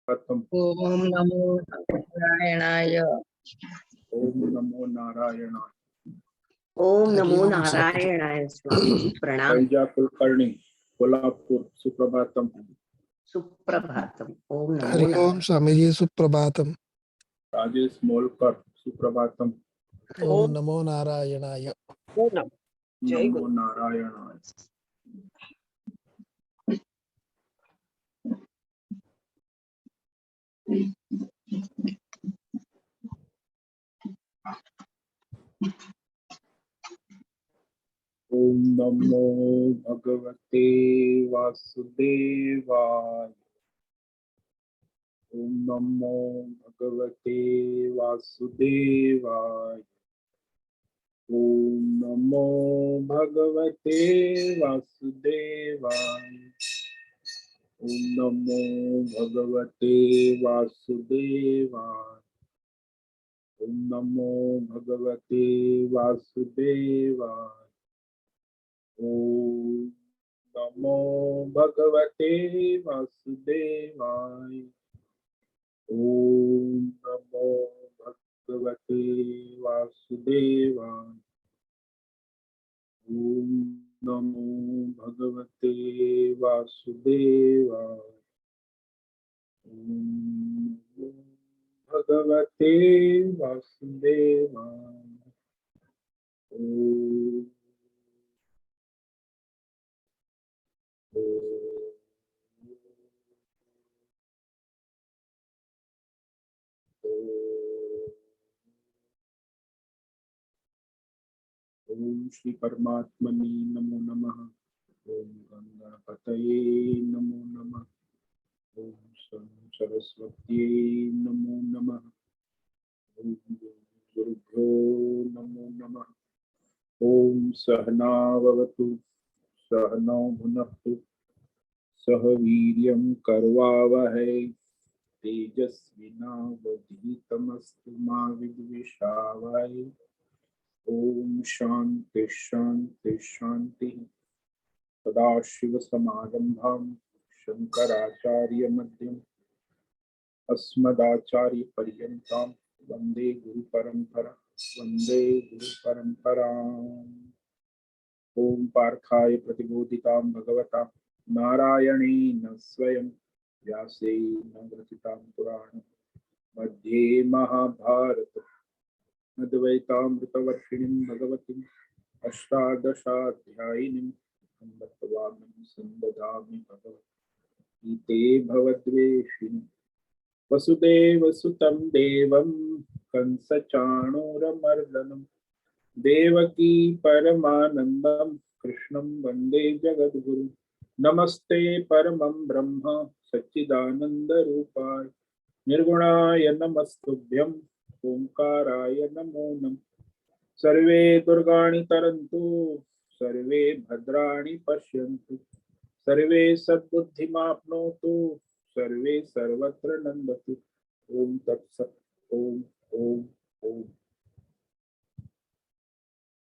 प्रथम ओम नमो नारायणाय। ओम नमो नारायणाय। ओम नमो नारायणाय। स्वामी जी प्रणाम। वैजा कुलकर्णी कोल्हापुर सुप्रभातम। सुप्रभातम। ओम नमो हरि ओम नारायण। स्वामी जी सुप्रभातम। राजेश मोलकर सुप्रभातम। ओम नमो नारायणाय। जय नमो गुरु। नारायणाय। ओम नमो भगवते वासुदेवाय। ओम नमो भगवते वासुदेवाय। ओम नमो भगवते वासुदेवाय। ओम नमो भगवते वासुदेवाय। ओम नमो भगवते वासुदेवाय। ओम नमो भगवते वासुदेवाय। ओम नमो भगवते वासुदेवाय। ओम नमो भगवते वासुदेवाय। ओम भगवते वासुदेवाय। ओम ओम श्री परमात्मने नमो नमः। ओम गंगापतये नमो नमः। ओम सरस्वत्यै नमो नमः। ओम गुरुभ्यो नमो नमः। ओम सहना भवतु सहनौ भुनक्तु सह वीर्यं करवावहै तेजस्विनावधीतमस्तु मा विद्विषावहै। ओम शांति शांति शांति। सदाशिवसमारम्भां शंकराचार्यमध्यम् अस्मदाचार्यपर्यन्तां वन्दे गुरुपरम्परा। वन्दे गुरुपरम्पराम्। ओम पार्थाय प्रतिबोधितां भगवता नारायणेन स्वयं व्यासेन ग्रथितां पुराणं मध्ये महाभारत अद्वैतामृतवर्षिणीं भगवतीम् अष्टादशाध्यायिनीं अमृतवाणीं संददामि भगवतीते भवद्वेषिणि। वसुदेवसुतं देवं कंसचाणूरमर्दनं देवकी परमानन्दं कृष्णं वन्दे जगद्गुरुं। नमस्ते परमं ब्रह्म सच्चिदानन्दरूपाय निर्गुणाय नमस्तुभ्यं ओंकाराय नमो नमः। सर्वे दुर्गाणि तरन्तु सर्वे भद्राणि पश्यन्तु सर्वे सद्बुद्धिमाप्नोतु सर्वे सर्वत्र नन्दतु। ओम तत्सत्। ओम ओम ओम।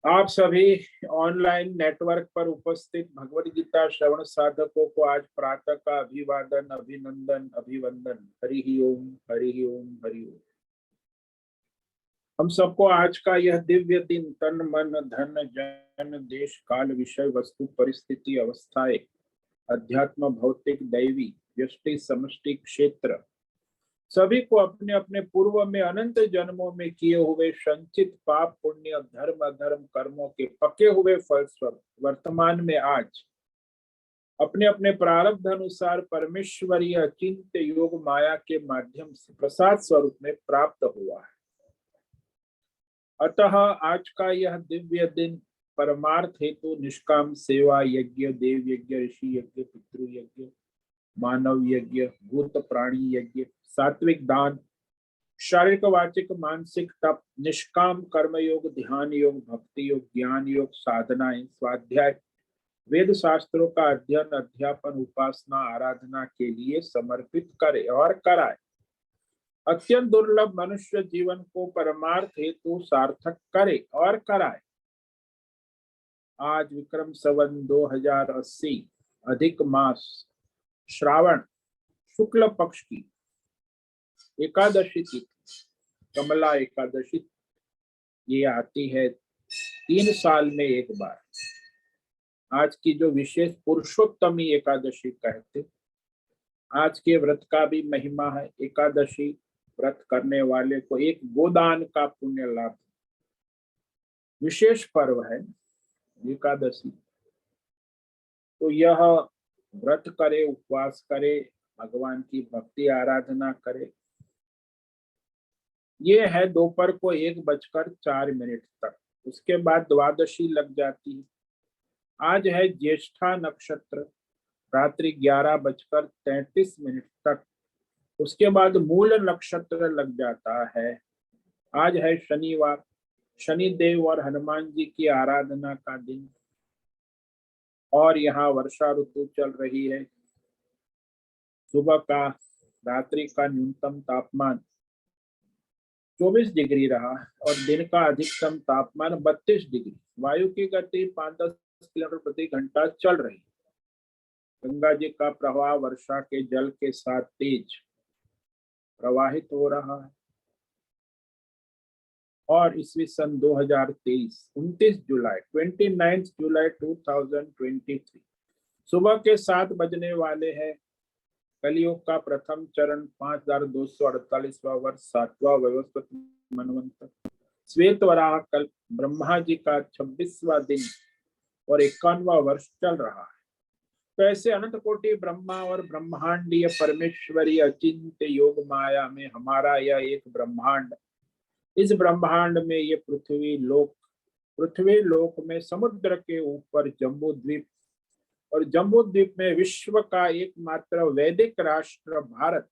आप सभी ऑनलाइन नेटवर्क पर उपस्थित भगवद गीता श्रवण साधकों को आज प्रातः का अभिवादन अभिनंदन अभिवंदन। हरि ओम हरि ओम हरि ओम। हम सबको आज का यह दिव्य दिन तन मन धन जन देश काल विषय वस्तु परिस्थिति अवस्थाएं अध्यात्म भौतिक दैवी व्यष्टि समष्टि क्षेत्र सभी को अपने अपने पूर्व में अनंत जन्मों में किए हुए संचित पाप पुण्य धर्म अधर्म कर्मों के पके हुए फलस्वरूप वर्तमान में आज अपने अपने प्रारब्ध अनुसार परमेश्वरीय अचिंत्य योग माया के माध्यम से प्रसाद स्वरूप में प्राप्त हुआ है। अतः आज का यह दिव्य दिन परमार्थ हेतु निष्काम सेवा यज्ञ देव यज्ञ ऋषि यज्ञ पितृ यज्ञ मानव यज्ञ भूत प्राणी यज्ञ सात्विक दान शारीरिक वाचिक मानसिक तप निष्काम कर्म योग ध्यान योग भक्ति योग ज्ञान योग साधनाएं स्वाध्याय वेद शास्त्रों का अध्ययन अध्यापन उपासना आराधना के लिए समर्पित करे और कराए। अत्यंत दुर्लभ मनुष्य जीवन को परमार्थ हेतु सार्थक करे और कराए। आज विक्रम संवत 2080 अधिक मास श्रावण शुक्ल पक्ष की एकादशी तिथि, कमला एकादशी, ये आती है 3 साल में एक बार। आज की जो विशेष पुरुषोत्तमी एकादशी कहते, आज के व्रत का भी महिमा है। एकादशी व्रत करने वाले को एक गोदान का पुण्य लाभ, विशेष पर्व है एकादशी। तो यह व्रत करे, उपवास करे, भगवान की भक्ति आराधना करे। ये है दोपहर को 1:04 तक। उसके बाद द्वादशी लग जाती है। आज है ज्येष्ठा नक्षत्र, रात्रि 11:33 तक। उसके बाद मूल नक्षत्र लग जाता है। आज है शनिवार, शनिदेव और हनुमान जी की आराधना का दिन। और यहाँ वर्षा ऋतु चल रही है। सुबह का, रात्रि का न्यूनतम तापमान 24 डिग्री रहा और दिन का अधिकतम तापमान 32 डिग्री। वायु की गति 5-10 किलोमीटर प्रति घंटा चल रही। गंगा जी का प्रवाह वर्षा के जल के साथ तेज प्रवाहित हो रहा है। और ईस्वी सन 2023 29 जुलाई 2023 सुबह के 7 बजने वाले हैं। कलियुग का प्रथम चरण 5248वां वर्ष, 7वां वयोस्पत मनवंतर, श्वेत वराह कल्प, ब्रह्मा जी का 26वां दिन और 51वां वर्ष चल रहा है। तो ऐसे अनंत कोटि ब्रह्मा और ब्रह्मांडीय परमेश्वरी अचिंत्य योग माया में हमारा यह एक ब्रह्मांड, इस ब्रह्मांड में ये पृथ्वी लोक में समुद्र के ऊपर जम्बू द्वीप, और जम्बू द्वीप में विश्व का एकमात्र वैदिक राष्ट्र भारत,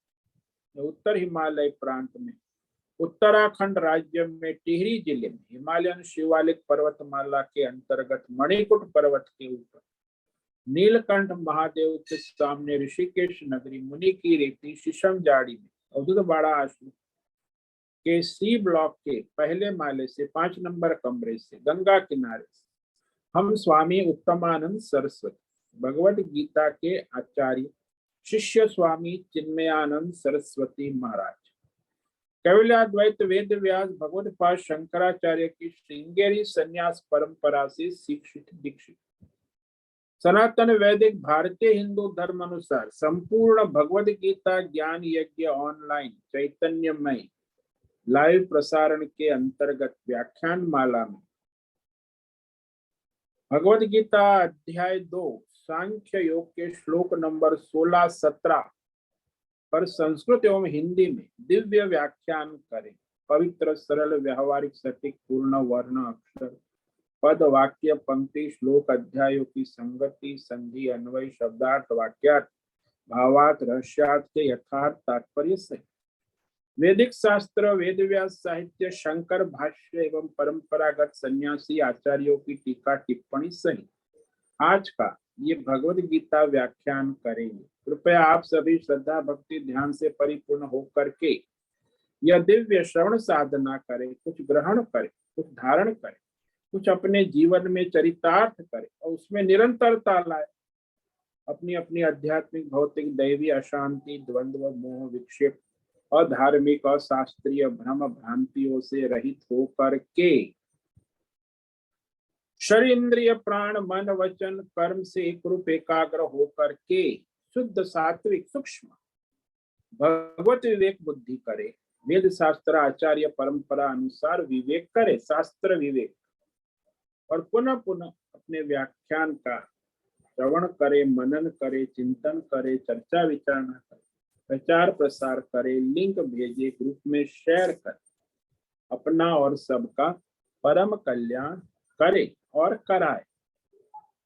उत्तर हिमालय प्रांत में उत्तराखंड राज्य में टिहरी जिले में हिमालयन शिवालिक पर्वतमाला के अंतर्गत मणिकुट पर्वत के ऊपर नीलकंठ महादेव के सामने ऋषिकेश नगरी, मुनि की रेती, शीशम जाड़ी में अवधूत बाड़ा आश्रम के सी ब्लॉक के पहले माले से 5 नंबर कमरे से गंगा किनारे से हम स्वामी उत्तमानंद सरस्वती, भगवत गीता के आचार्य शिष्य स्वामी चिन्मयानंद सरस्वती महाराज, कैवल्याद्वैत वेद व्यास भगवत शंकराचार्य की श्रृंगेरी संन्यास परंपरा से शिक्षित दीक्षित, सनातन वैदिक भारतीय हिंदू धर्म अनुसार संपूर्ण भगवत गीता ज्ञान यज्ञ ऑनलाइन चैतन्यमय लाइव प्रसारण के अंतर्गत व्याख्यान माला में भगवत गीता अध्याय 2 सांख्य योग के श्लोक नंबर 16-17 पर संस्कृत एवं हिंदी में दिव्य व्याख्यान करें। पवित्र, सरल, व्यवहारिक, सटीक, पूर्ण वर्ण, अक्षर, पद, वाक्य, पंक्ति, श्लोक, अध्यायों की संगति, संधि, अन्वय, शब्दार्थ, वाक्यार्थ, भावार्थ, रहस्यार्थ के यथार्थ तात्पर्य से वैदिक शास्त्र, वेद व्यास साहित्य, शंकर भाष्य एवं परंपरागत सन्यासी आचार्यों की टीका टिप्पणी सहित आज का ये भगवद गीता व्याख्यान करेंगे। कृपया आप सभी श्रद्धा भक्ति ध्यान से परिपूर्ण होकर के यह दिव्य श्रवण साधना करें। कुछ ग्रहण करें, कुछ धारण करें, कुछ अपने जीवन में चरितार्थ करें और उसमें निरंतरता लाए। अपनी अपनी आध्यात्मिक, भौतिक, दैवी अशांति, द्वंद्व, मोह, विक्षेप और धार्मिक और शास्त्रीय भ्रम भ्रांतियों से रहित होकर के शरीर, इंद्रिय, प्राण, मन, वचन, कर्म से एक रूप एकाग्र होकर के शुद्ध, सात्विक, सूक्ष्म भगवत विवेक बुद्धि करे। वेद शास्त्र आचार्य परंपरा अनुसार विवेक करे, शास्त्र विवेक, और पुनः पुनः अपने व्याख्यान का श्रवण करे, मनन करे, चिंतन करे, चर्चा विचारणा करे, प्रचार प्रसार करे, लिंक भेजे, ग्रुप में शेयर करे, अपना और सबका परम कल्याण करे और कराए।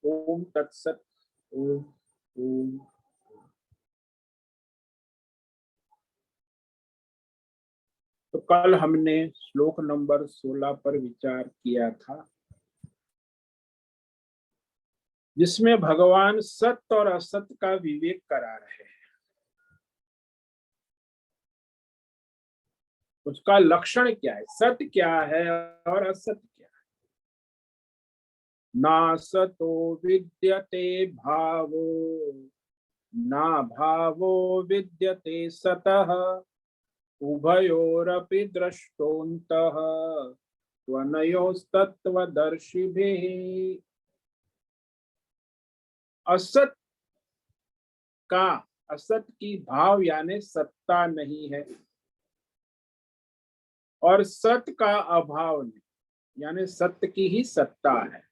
ओम तत्सत। ओम ओम। तो कल हमने श्लोक नंबर 16 पर विचार किया था, जिसमें भगवान सत्य और असत्य का विवेक करा रहे हैं। उसका लक्षण क्या है, सत्य क्या है और असत्य क्या है। ना सतो विद्यते भावो, ना भावो विद्यते सतः, उभयोरपि द्रष्टोऽन्तः त्वनयोस्तत्त्वदर्शिभिः। असत का, असत की भाव यानी सत्ता नहीं है, और सत का अभाव नहीं यानी सत्य की ही सत्ता है।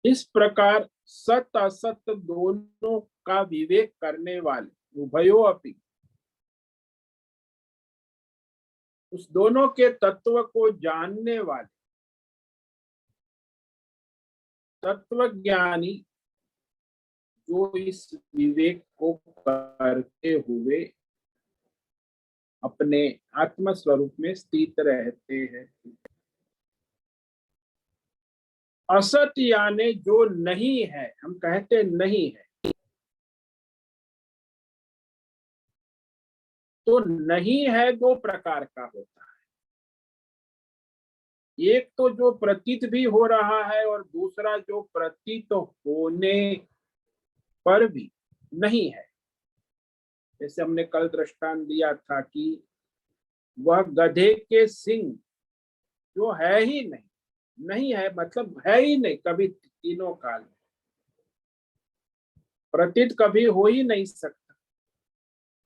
इस प्रकार सत असत दोनों का विवेक करने वाले, उभयो अपि, उस दोनों के तत्व को जानने वाले तत्वज्ञानी, जो इस विवेक को करते हुए अपने आत्म स्वरूप में स्थित रहते हैं। असत यानी जो नहीं है, हम कहते नहीं है, तो नहीं है दो प्रकार का होता है। एक तो जो प्रतीत भी हो रहा है, और दूसरा जो प्रतीत होने पर भी नहीं है। जैसे हमने कल दृष्टांत दिया था कि वह गधे के सिंग जो है ही नहीं, नहीं है मतलब है ही नहीं कभी तीनों काल में, प्रतीत कभी हो ही नहीं सकता,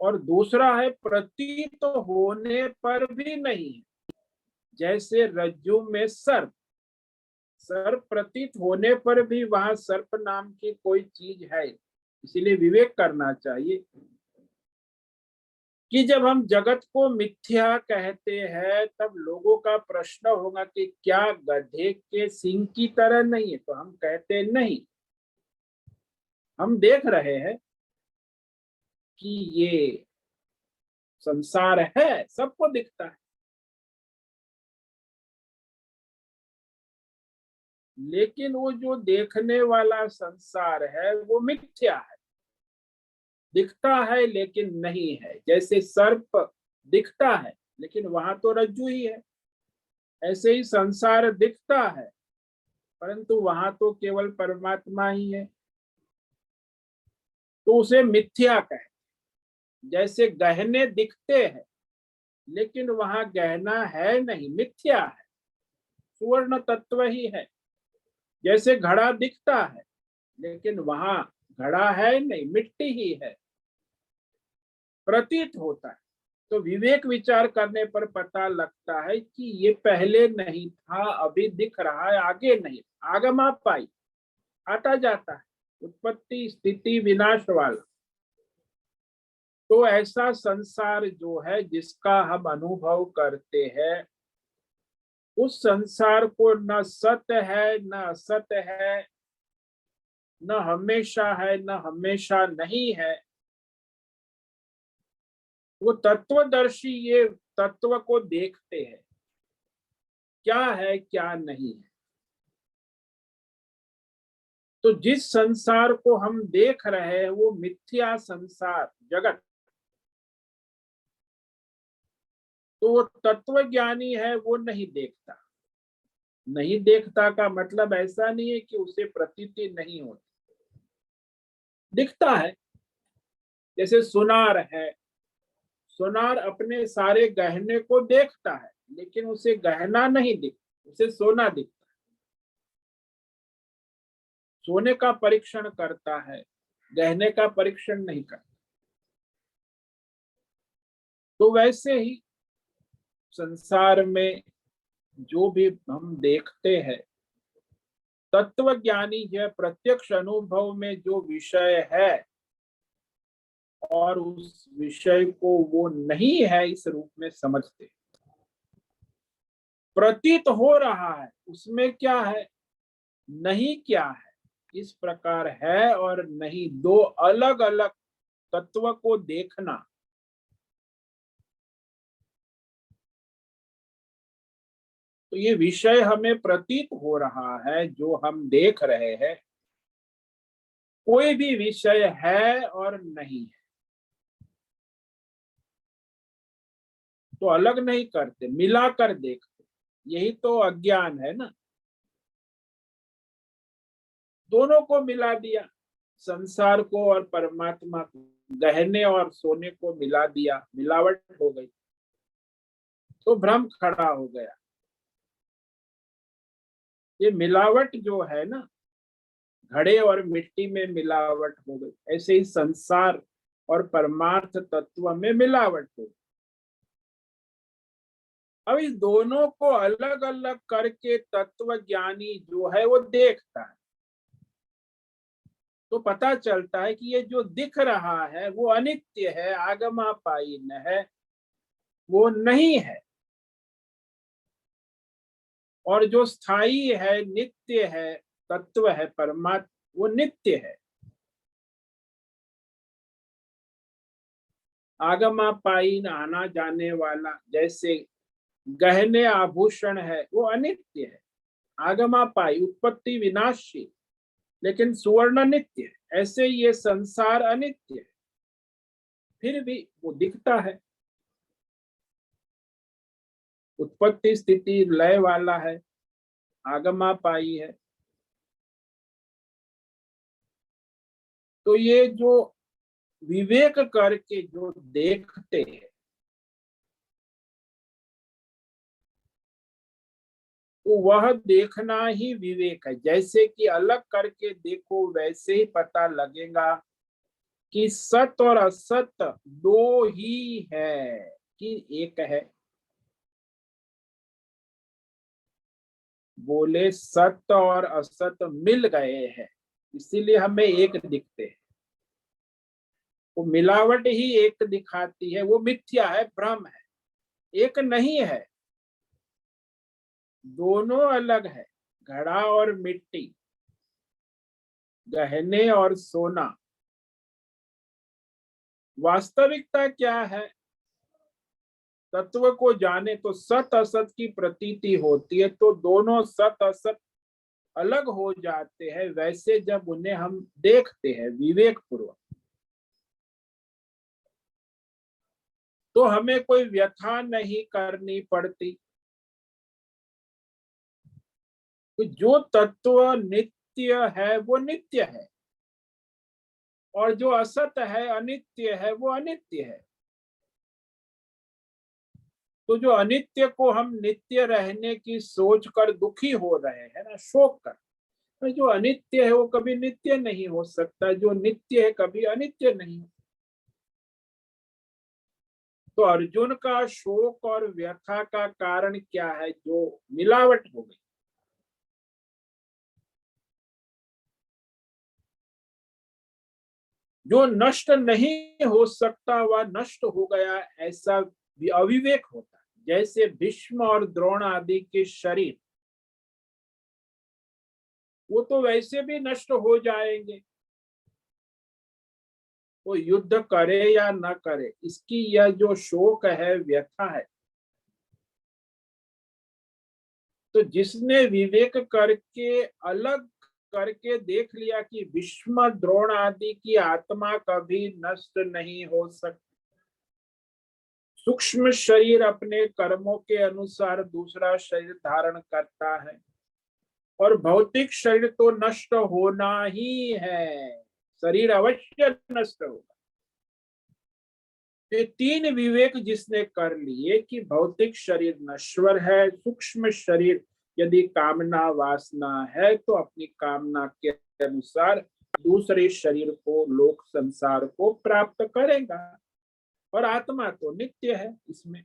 और दूसरा है प्रतीत होने पर भी नहीं है। जैसे रज्जु में सर्प, सर्प प्रतीत होने पर भी वहां सर्प नाम की कोई चीज है। इसीलिए विवेक करना चाहिए कि जब हम जगत को मिथ्या कहते हैं, तब लोगों का प्रश्न होगा कि क्या गधे के सिंग की तरह नहीं है? तो हम कहते नहीं, हम देख रहे हैं कि ये संसार है, सबको दिखता है, लेकिन वो जो देखने वाला संसार है वो मिथ्या है, दिखता है लेकिन नहीं है। जैसे सर्प दिखता है लेकिन वहां तो रज्जु ही है, ऐसे ही संसार दिखता है परंतु वहां तो केवल परमात्मा ही है, तो उसे मिथ्या कहे। जैसे गहने दिखते हैं लेकिन वहां गहना है नहीं, मिथ्या है, सुवर्ण तत्व ही है। जैसे घड़ा दिखता है लेकिन वहां घड़ा है नहीं, मिट्टी ही है, प्रतीत होता है। तो विवेक विचार करने पर पता लगता है कि ये पहले नहीं था, अभी दिख रहा है, आगे नहीं, आगमापाई, आता जाता है, उत्पत्ति स्थिति विनाश वाला। तो ऐसा संसार जो है जिसका हम अनुभव करते हैं, उस संसार को न सत्य है न असत है, न हमेशा है न हमेशा नहीं है। वो तत्वदर्शी ये तत्व को देखते हैं, क्या है क्या नहीं है। तो जिस संसार को हम देख रहे हैं वो मिथ्या संसार जगत, तो वो तत्वज्ञानी है, वो नहीं देखता। नहीं देखता का मतलब ऐसा नहीं है कि उसे प्रतीति नहीं होती, दिखता है। जैसे सुनार है, सुनार अपने सारे गहने को देखता है लेकिन उसे गहना नहीं दिखता, उसे सोना दिखता है। सोने का परीक्षण करता है, गहने का परीक्षण नहीं करता। तो वैसे ही संसार में जो भी हम देखते हैं, तत्वज्ञानी है प्रत्यक्ष अनुभव में जो विषय है और उस विषय को वो नहीं है इस रूप में समझते। प्रतीत हो रहा है, उसमें क्या है, नहीं क्या है, इस प्रकार है और नहीं, दो अलग अलग तत्व को देखना। तो ये विषय हमें प्रतीत हो रहा है, जो हम देख रहे हैं, कोई भी विषय है और नहीं है, तो अलग नहीं करते, मिलाकर देखते। यही तो अज्ञान है ना, दोनों को मिला दिया, संसार को और परमात्मा को। गहने और सोने को मिला दिया, मिलावट हो गई, तो भ्रम खड़ा हो गया। ये मिलावट जो है ना, घड़े और मिट्टी में मिलावट हो गई, ऐसे ही संसार और परमार्थ तत्व में मिलावट हो गई। अब इस दोनों को अलग अलग करके तत्व ज्ञानी जो है वो देखता है, तो पता चलता है कि ये जो दिख रहा है वो अनित्य है, आगमापायिन है, वो नहीं है। और जो स्थायी है, नित्य है, तत्व है परमात्मा, वो नित्य है। आगमापायिन आना जाने वाला, जैसे गहने आभूषण है वो अनित्य है, आगमापाई उत्पत्ति विनाशी, लेकिन सुवर्ण नित्य है। ऐसे ये संसार अनित्य है, फिर भी वो दिखता है, उत्पत्ति स्थिति लय वाला है, आगमापाई है। तो ये जो विवेक करके जो देखते हैं, तो वह देखना ही विवेक है। जैसे कि अलग करके देखो, वैसे ही पता लगेगा कि सत और असत दो ही है कि एक है। बोले सत्य और असत मिल गए हैं, इसीलिए हमें एक दिखते हैं। वो मिलावट ही एक दिखाती है, वो मिथ्या है, भ्रम है, एक नहीं है। दोनों अलग है, घड़ा और मिट्टी, गहने और सोना। वास्तविकता क्या है? तत्व को जाने तो सत असत की प्रतीति होती है, तो दोनों सत असत अलग हो जाते हैं। वैसे जब उन्हें हम देखते हैं विवेक पूर्वक, तो हमें कोई व्यथा नहीं करनी पड़ती। तो जो तत्व नित्य है वो नित्य है, और जो असत है, अनित्य है, वो अनित्य है। तो जो अनित्य को हम नित्य रहने की सोच कर दुखी हो रहे हैं ना, शोक कर, तो जो अनित्य है वो कभी नित्य नहीं हो सकता, जो नित्य है कभी अनित्य नहीं। तो अर्जुन का शोक और व्यथा का कारण क्या है? जो मिलावट हो गई। जो नष्ट नहीं हो सकता वह नष्ट हो गया, ऐसा अविवेक होता है। जैसे भीष्म और द्रोण आदि के शरीर, वो तो वैसे भी नष्ट हो जाएंगे, वो युद्ध करे या न करे, इसकी यह जो शोक है, व्यथा है। तो जिसने विवेक करके अलग करके देख लिया कि भीष्म द्रोण आदि की आत्मा कभी नष्ट नहीं हो सकती, सूक्ष्म शरीर अपने कर्मों के अनुसार दूसरा शरीर धारण करता है, और भौतिक शरीर तो नष्ट होना ही है, शरीर अवश्य नष्ट होगा। ये तीन विवेक जिसने कर लिए कि भौतिक शरीर नश्वर है, सूक्ष्म शरीर यदि कामना वासना है तो अपनी कामना के अनुसार दूसरे शरीर को, लोक संसार को प्राप्त करेगा, और आत्मा तो नित्य है इसमें,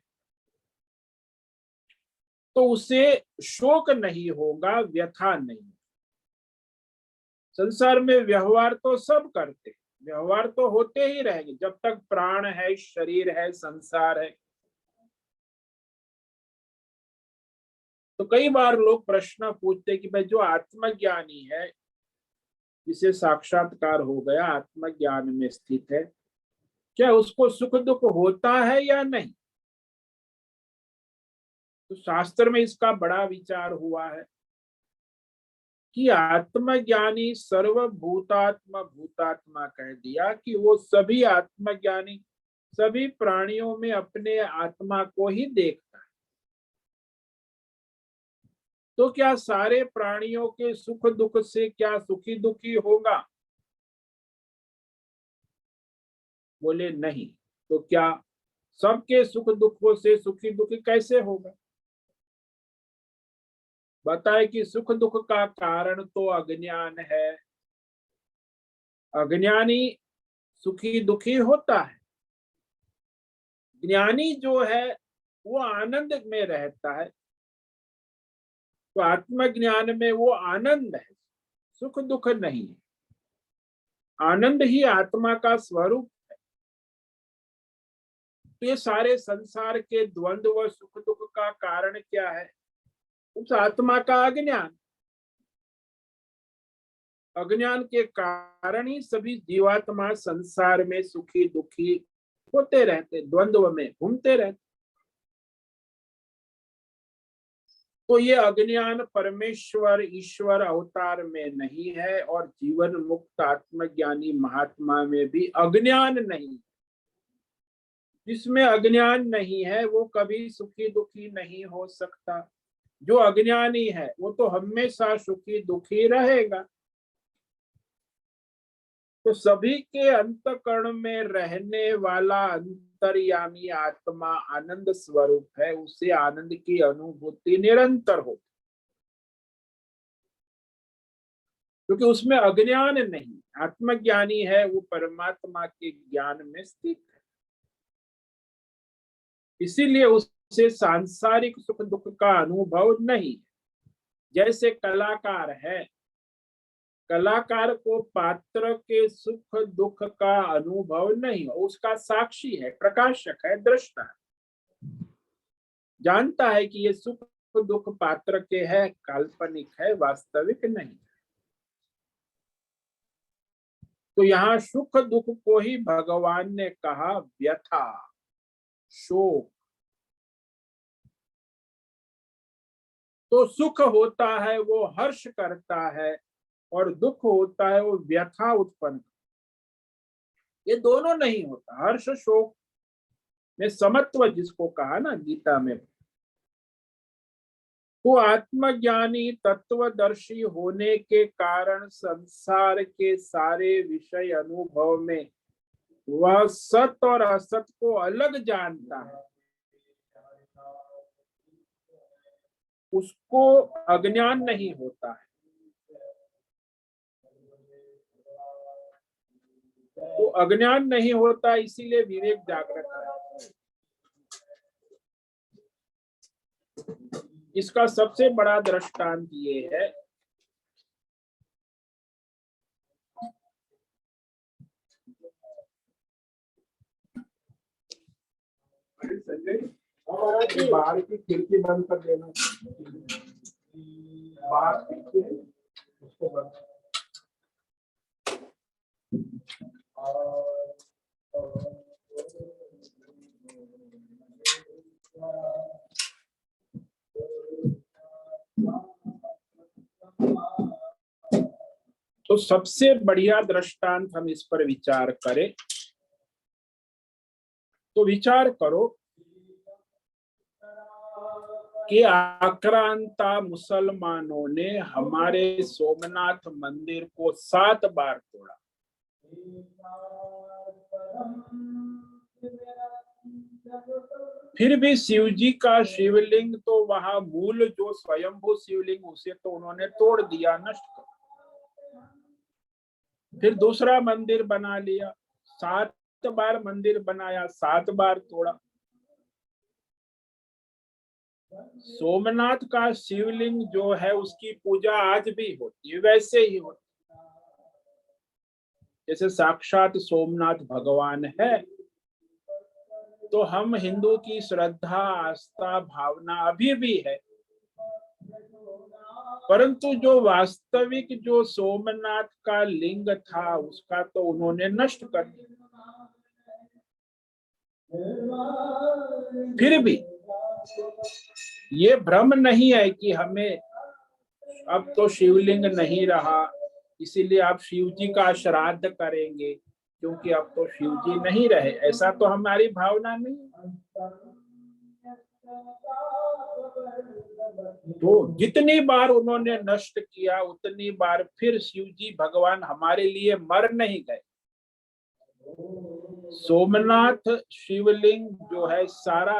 तो उसे शोक नहीं होगा, व्यथा नहीं। संसार में व्यवहार तो सब करते, व्यवहार तो होते ही रहेंगे जब तक प्राण है, शरीर है, संसार है। तो कई बार लोग प्रश्न पूछते कि भाई जो आत्मज्ञानी है, जिसे साक्षात्कार हो गया, आत्मज्ञान में स्थित है, क्या उसको सुख दुख होता है या नहीं? तो शास्त्र में इसका बड़ा विचार हुआ है कि आत्मज्ञानी सर्वभूतात्मा भूतात्मा कह दिया कि वो सभी आत्मज्ञानी सभी प्राणियों में अपने आत्मा को ही देखता है। तो क्या सारे प्राणियों के सुख दुख से क्या सुखी दुखी होगा? बोले नहीं। तो क्या सबके सुख दुखों से सुखी दुखी कैसे होगा? बताए कि सुख दुख का कारण तो अज्ञान है। अज्ञानी सुखी दुखी होता है। ज्ञानी जो है वो आनंद में रहता है। तो आत्मज्ञान में वो आनंद है, सुख दुख नहीं है। आनंद ही आत्मा का स्वरूप है। तो ये सारे संसार के द्वंद्व व सुख दुख का कारण क्या है? उस आत्मा का अज्ञान। अज्ञान के कारण ही सभी जीवात्मा संसार में सुखी दुखी होते रहते, द्वंद्व में घूमते रहते। तो ये अज्ञान परमेश्वर ईश्वर अवतार में नहीं है, और जीवन मुक्त आत्मज्ञानी महात्मा में भी अज्ञान नहीं। जिसमें अज्ञान नहीं है वो कभी सुखी दुखी नहीं हो सकता। जो अज्ञानी है वो तो हमेशा सुखी दुखी रहेगा। तो सभी के अंतःकरण में रहने वाला अंतर्यामी आत्मा आनंद स्वरूप है। उसे आनंद की अनुभूति निरंतर हो, क्योंकि उसमें अज्ञान नहीं। आत्मज्ञानी है वो परमात्मा के ज्ञान में स्थित है। इसीलिए उसे सांसारिक सुख दुख का अनुभव नहीं। जैसे कलाकार है, कलाकार को पात्र के सुख दुख का अनुभव नहीं, उसका साक्षी है, प्रकाशक है, दृष्टा है। जानता है कि ये सुख दुख पात्र के है, काल्पनिक है, वास्तविक नहीं। तो यहाँ सुख दुख को ही भगवान ने कहा व्यथा, शोक। तो सुख होता है वो हर्ष करता है, और दुख होता है वो व्यथा उत्पन्न। ये दोनों नहीं होता। हर्ष शोक में समत्व जिसको कहा ना गीता में। तो आत्मज्ञानी तत्वदर्शी होने के कारण संसार के सारे विषय अनुभव में वह सत और असत को अलग जानता है। उसको अज्ञान नहीं होता है। तो अज्ञान नहीं होता, इसीलिए विवेक जागृत है। इसका सबसे बड़ा दृष्टांत ये है, बाहर की खिड़की बंद कर देना। बाहर खिड़की है उसको बंद। तो सबसे बढ़िया दृष्टांत हम इस पर विचार करें तो विचार करो कि आक्रांता मुसलमानों ने हमारे सोमनाथ मंदिर को 7 बार तोड़ा। फिर भी शिव जी का शिवलिंग तो वहां मूल जो स्वयंभू शिवलिंग उसे तो उन्होंने तोड़ दिया, नष्ट कर। फिर दूसरा मंदिर बना लिया, 7 बार मंदिर बनाया, 7 बार तोड़ा। सोमनाथ का शिवलिंग जो है उसकी पूजा आज भी होती है, वैसे ही होती है जैसे साक्षात सोमनाथ भगवान है। तो हम हिंदू की श्रद्धा आस्था भावना अभी भी है, परंतु जो वास्तविक जो सोमनाथ का लिंग था उसका तो उन्होंने नष्ट कर दिया। फिर भी ये भ्रम नहीं है कि हमें अब तो शिवलिंग नहीं रहा इसीलिए आप शिव जी का श्राद्ध करेंगे, क्योंकि अब तो शिव जी नहीं रहे, ऐसा तो हमारी भावना नहीं। तो जितनी बार उन्होंने नष्ट किया उतनी बार फिर शिव जी भगवान हमारे लिए मर नहीं गए। सोमनाथ शिवलिंग जो है सारा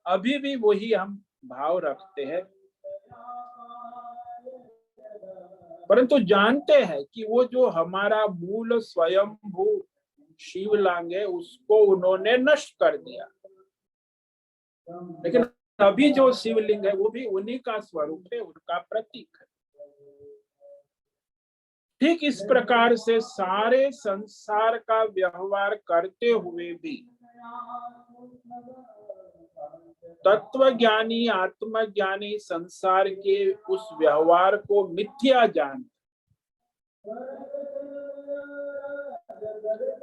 अभी भी वही हम भाव रखते हैं, परंतु जानते हैं कि वो जो हमारा मूल स्वयंभू शिवलिंग है उसको उन्होंने नष्ट कर दिया, लेकिन अभी जो शिवलिंग है वो भी उन्हीं का स्वरूप है, उनका प्रतीक है। ठीक इस प्रकार से सारे संसार का व्यवहार करते हुए भी तत्वज्ञानी आत्मज्ञानी संसार के उस व्यवहार को मिथ्या जानते,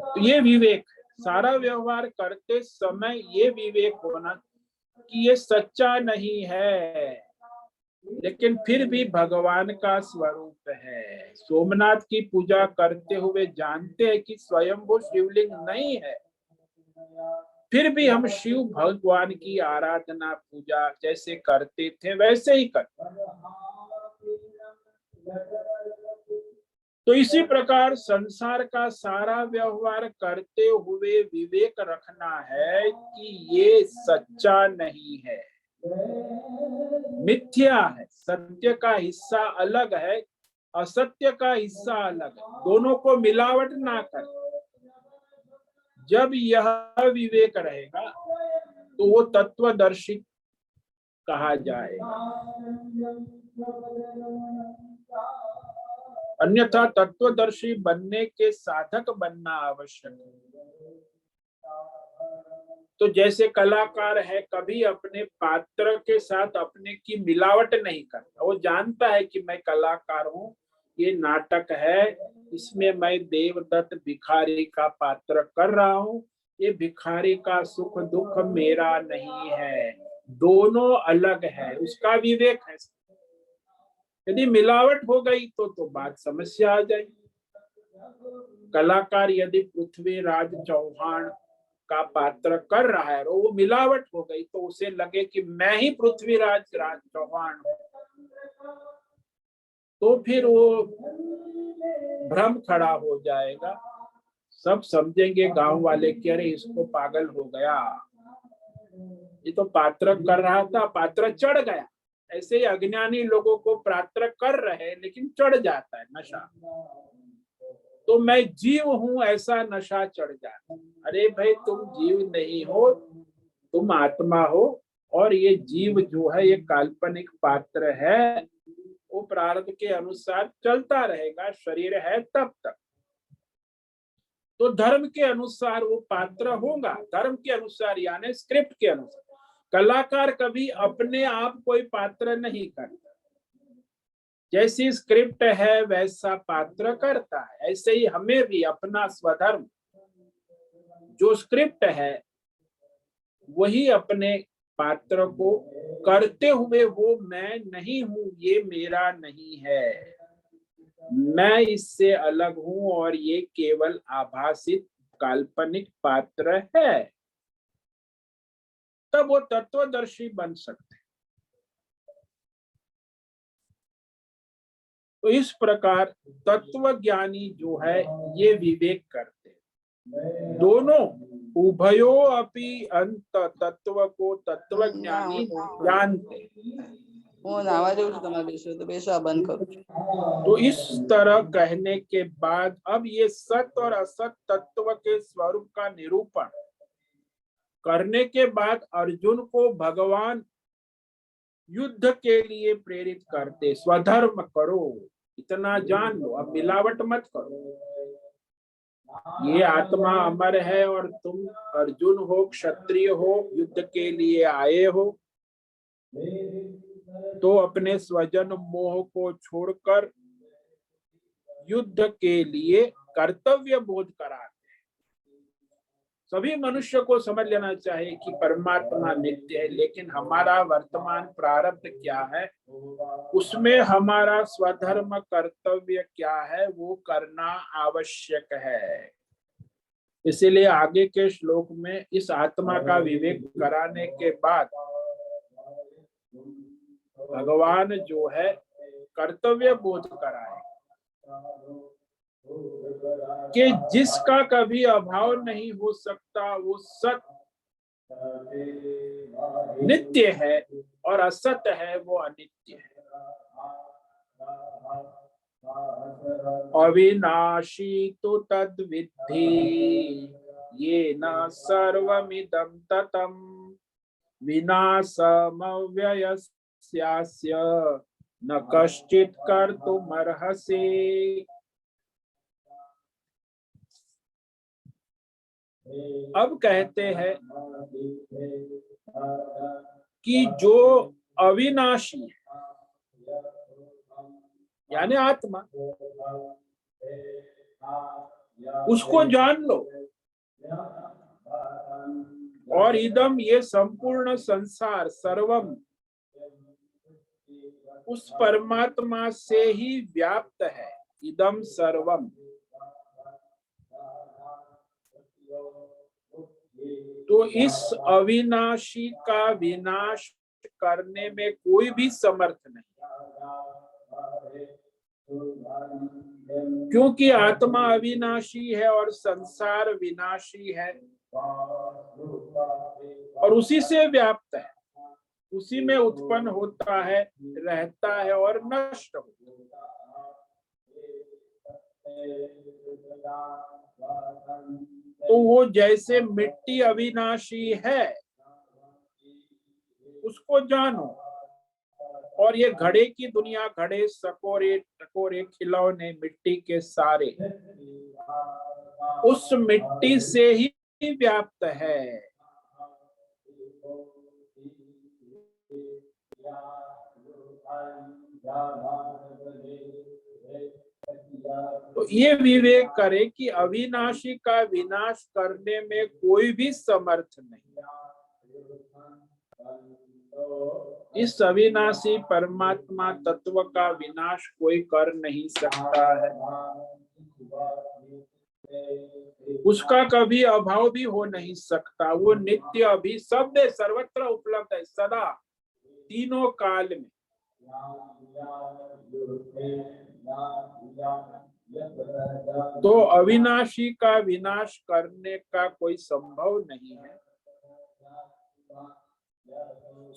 तो ये विवेक, सारा व्यवहार करते समय ये विवेक होना कि ये सच्चा नहीं है, लेकिन फिर भी भगवान का स्वरूप है। सोमनाथ की पूजा करते हुए जानते हैं कि स्वयंभू शिवलिंग नहीं है, फिर भी हम शिव भगवान की आराधना पूजा जैसे करते थे वैसे ही करते। तो इसी प्रकार संसार का सारा व्यवहार करते हुए विवेक रखना है कि ये सच्चा नहीं है, मिथ्या है, सत्य का हिस्सा अलग है, असत्य का हिस्सा अलग है, दोनों को मिलावट ना कर। जब यह विवेक रहेगा तो वो तत्वदर्शी कहा जाएगा, अन्यथा तत्वदर्शी बनने के साधक बनना आवश्यक है। तो जैसे कलाकार है, कभी अपने पात्र के साथ अपने की मिलावट नहीं करता, वो जानता है कि मैं कलाकार हूँ, ये नाटक है, इसमें मैं देवदत्त भिखारी का पात्र कर रहा हूँ, ये भिखारी का सुख दुख मेरा नहीं है, दोनों अलग है, उसका विवेक है। यदि मिलावट हो गई तो बात समस्या आ जाएगी। कलाकार यदि पृथ्वीराज चौहान का पात्र कर रहा है और वो मिलावट हो गई तो उसे लगे कि मैं ही पृथ्वीराज चौहान हूं, तो फिर वो भ्रम खड़ा हो जाएगा, सब समझेंगे गांव वाले कि अरे इसको पागल हो गया, ये तो पात्र कर रहा था, पात्र चढ़ गया। ऐसे ही अज्ञानी लोगों को पात्र कर रहे लेकिन चढ़ जाता है नशा, तो मैं जीव हूं ऐसा नशा चढ़ जाता है। अरे भाई तुम जीव नहीं हो, तुम आत्मा हो, और ये जीव जो है ये काल्पनिक पात्र है, वो प्रारब्ध के अनुसार चलता रहेगा, शरीर है तब तक। तो धर्म के अनुसार वो पात्र होगा, धर्म के अनुसार यानी स्क्रिप्ट के अनुसार। कलाकार कभी अपने आप कोई पात्र नहीं करता, जैसी स्क्रिप्ट है वैसा पात्र करता है। ऐसे ही हमें भी अपना स्वधर्म जो स्क्रिप्ट है वही अपने पात्र को करते हुए, वो मैं नहीं हूं, ये मेरा नहीं है, मैं इससे अलग हूं और ये केवल आभासित काल्पनिक पात्र है, तब वो तत्वदर्शी बन सकते। तो इस प्रकार तत्वज्ञानी जो है ये विवेक करते, दोनों उभयो अपि अंत तत्व को तत्वज्ञानी जानते। तो इस तरह कहने के बाद अब ये सत्य और असत तत्व के स्वरूप का निरूपण करने के बाद अर्जुन को भगवान युद्ध के लिए प्रेरित करते, स्वधर्म करो, इतना जान लो, अब मिलावट मत करो, ये आत्मा अमर है और तुम अर्जुन हो, क्षत्रिय हो, युद्ध के लिए आए हो, तो अपने स्वजन मोह को छोड़कर युद्ध के लिए कर्तव्य बोध कराते। सभी मनुष्य को समझ लेना चाहिए कि परमात्मा नित्य है, लेकिन हमारा वर्तमान प्रारब्ध क्या है, उसमें हमारा स्वधर्म कर्तव्य क्या है वो करना आवश्यक है। इसीलिए आगे के श्लोक में इस आत्मा का विवेक कराने के बाद भगवान जो है कर्तव्य बोध कराए। कि जिसका कभी अभाव नहीं हो सकता वो सत नित्य है और असत है वो अनित्य है। अविनाशी तो तद विद्धि ये न सर्वमिदं ततम् विनाशमव्ययस्यास्य न कश्चित् कर्तुमर्हसि। अब कहते हैं कि जो अविनाशी है यानी आत्मा, उसको जान लो और इदम ये संपूर्ण संसार सर्वम उस परमात्मा से ही व्याप्त है। इदम सर्वम, तो इस अविनाशी का विनाश करने में कोई भी समर्थ नहीं, क्योंकि आत्मा अविनाशी है और संसार विनाशी है और उसी से व्याप्त है, उसी में उत्पन्न होता है, रहता है और नष्ट होता है। तो वो जैसे मिट्टी अविनाशी है उसको जानो, और ये घड़े की दुनिया, घड़े सकोरे टकोरे खिलौने मिट्टी के सारे उस मिट्टी से ही व्याप्त है। तो ये विवेक करे कि अविनाशी का विनाश करने में कोई भी समर्थ नहीं। इस अविनाशी परमात्मा तत्व का विनाश कोई कर नहीं सकता है, उसका कभी अभाव भी हो नहीं सकता। वो नित्य अभी सब सर्वत्र उपलब्ध है, सदा तीनों काल में। तो अविनाशी का विनाश करने का कोई संभव नहीं है।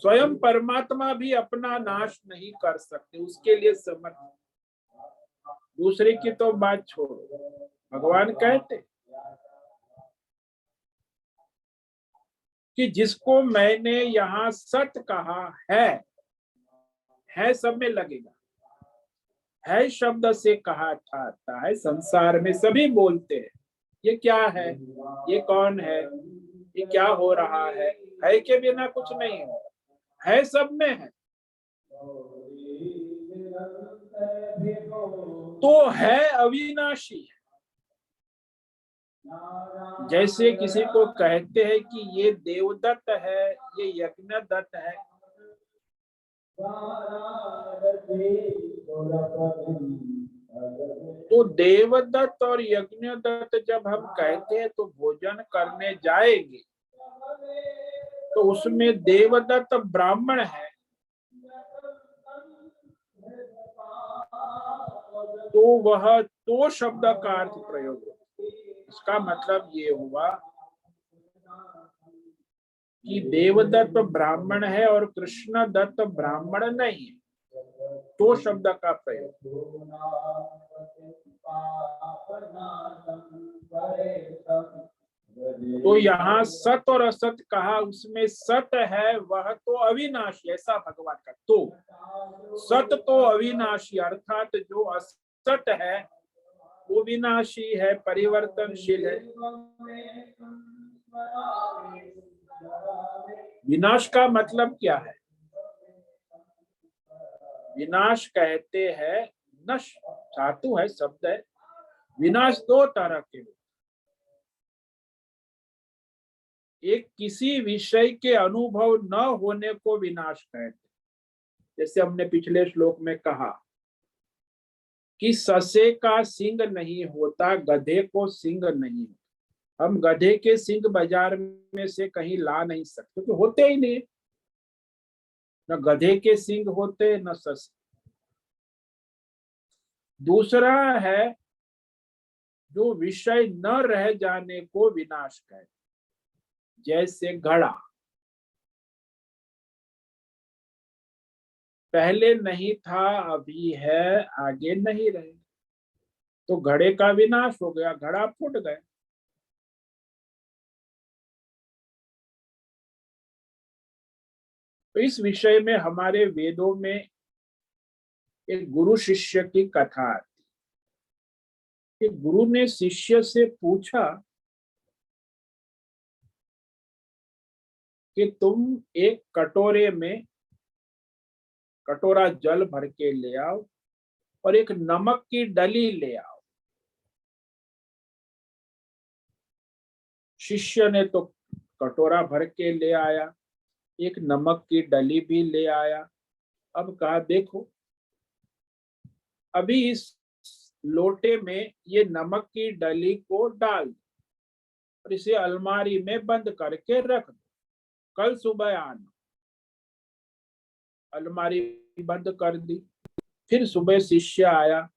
स्वयं परमात्मा भी अपना नाश नहीं कर सकते, उसके लिए समर्थ। दूसरे की तो बात छोड़ो, भगवान कहते कि जिसको मैंने यहाँ सत कहा है सब में लगेगा। है शब्द से कहा था है, संसार में सभी बोलते हैं ये क्या है, ये कौन है, ये क्या हो रहा है के बिना कुछ नहीं है सब में है। तो है अविनाशी है। जैसे किसी को कहते हैं कि ये देवदत्त है, ये यज्ञदत्त है, तो देवदत्त और यज्ञदत्त जब हम कहते हैं तो भोजन करने जाएंगे तो उसमें देवदत्त ब्राह्मण है तो वह तो शब्द का अर्थ प्रयोग होता है। इसका मतलब ये हुआ कि देवदत्त ब्राह्मण है और कृष्ण दत्त ब्राह्मण नहीं है, तो शब्द का प्रयोग। तो यहाँ सत और असत कहा, उसमें सत है वह तो अविनाशी, ऐसा भगवान का। तो सत तो अविनाशी अर्थात जो असत है वो विनाशी है, परिवर्तनशील है। विनाश का मतलब क्या है? विनाश कहते हैं नश, धातु है, शब्द है। विनाश दो तरह के, एक किसी विषय के अनुभव न होने को विनाश कहते, जैसे हमने पिछले श्लोक में कहा कि ससे का सींग नहीं होता, गधे को सींग नहीं होता। हम गधे के सींग बाजार में से कहीं ला नहीं सकते क्योंकि होते ही नहीं, न गधे के सींग होते न ससे। दूसरा है जो विषय न रह जाने को विनाश कहते, जैसे घड़ा पहले नहीं था, अभी है, आगे नहीं रहे, तो घड़े का विनाश हो गया, घड़ा फूट गया। तो इस विषय में हमारे वेदों में एक गुरु शिष्य की कथा आती है कि गुरु ने शिष्य से पूछा कि तुम एक कटोरे में कटोरा जल भर के ले आओ और एक नमक की डली ले आओ। शिष्य ने तो कटोरा भर के ले आया, एक नमक की डली भी ले आया। अब कहा देखो, अभी इस लोटे में ये नमक की डली को डाल दो और इसे अलमारी में बंद करके रख दो, कल सुबह आना। अलमारी बंद कर दी। फिर सुबह शिष्य आया,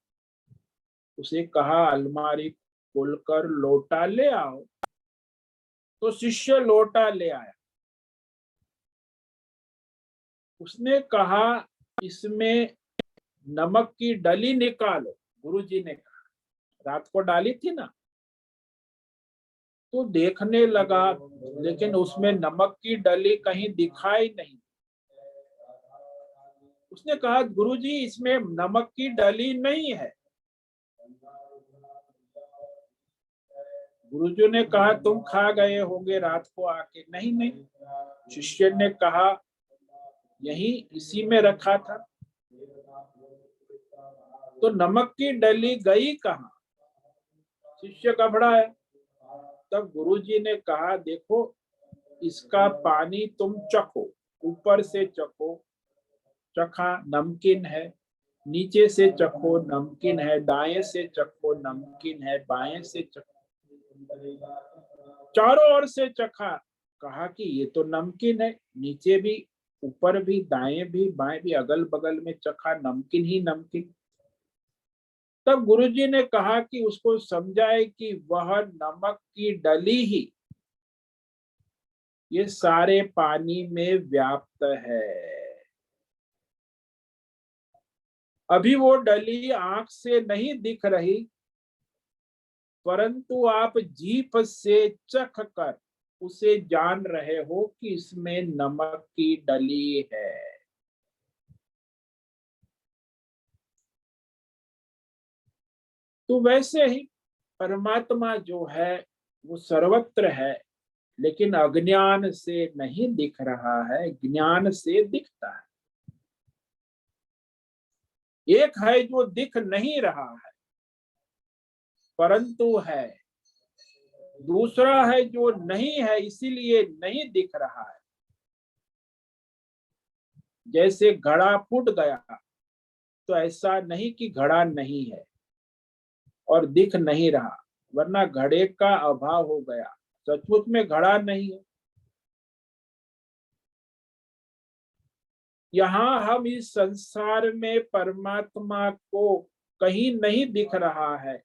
उसे कहा अलमारी खोलकर लोटा ले आओ, तो शिष्य लोटा ले आया। उसने कहा इसमें नमक की डली निकालो। गुरुजी ने कहा, रात को डाली थी ना। तो देखने लगा, लेकिन उसमें नमक की डली कहीं दिखाई नहीं। उसने कहा गुरुजी इसमें नमक की डली नहीं है। गुरुजी ने कहा तुम खा गए होंगे रात को आके। नहीं नहीं, शिष्य ने कहा यही इसी में रखा था। तो नमक की डली गई कहाँ? शिष्य घबराया। तब गुरुजी ने कहा देखो, इसका पानी तुम चखो, ऊपर से चखो, चखा नमकीन है, नीचे से चखो नमकीन है, दाएं से चखो नमकीन है, बाएं से चखो, चारों ओर से चखा। कहा कि ये तो नमकीन है, नीचे भी, ऊपर भी, दाएं भी, बाएं भी, अगल बगल में चखा, नमकीन ही नमकीन। तब गुरुजी ने कहा कि उसको समझाए कि वह नमक की डली ही ये सारे पानी में व्याप्त है। अभी वो डली आंख से नहीं दिख रही, परंतु आप जीभ से चख कर उसे जान रहे हो कि इसमें नमक की डली है। तो वैसे ही परमात्मा जो है वो सर्वत्र है, लेकिन अज्ञान से नहीं दिख रहा है, ज्ञान से दिखता है। एक है जो दिख नहीं रहा है परंतु है, दूसरा है जो नहीं है इसीलिए नहीं दिख रहा है। जैसे घड़ा फूट गया तो ऐसा नहीं कि घड़ा नहीं है और दिख नहीं रहा, वरना घड़े का अभाव हो गया, सचमुच में घड़ा नहीं है। यहाँ हम इस संसार में परमात्मा को कहीं नहीं दिख रहा है।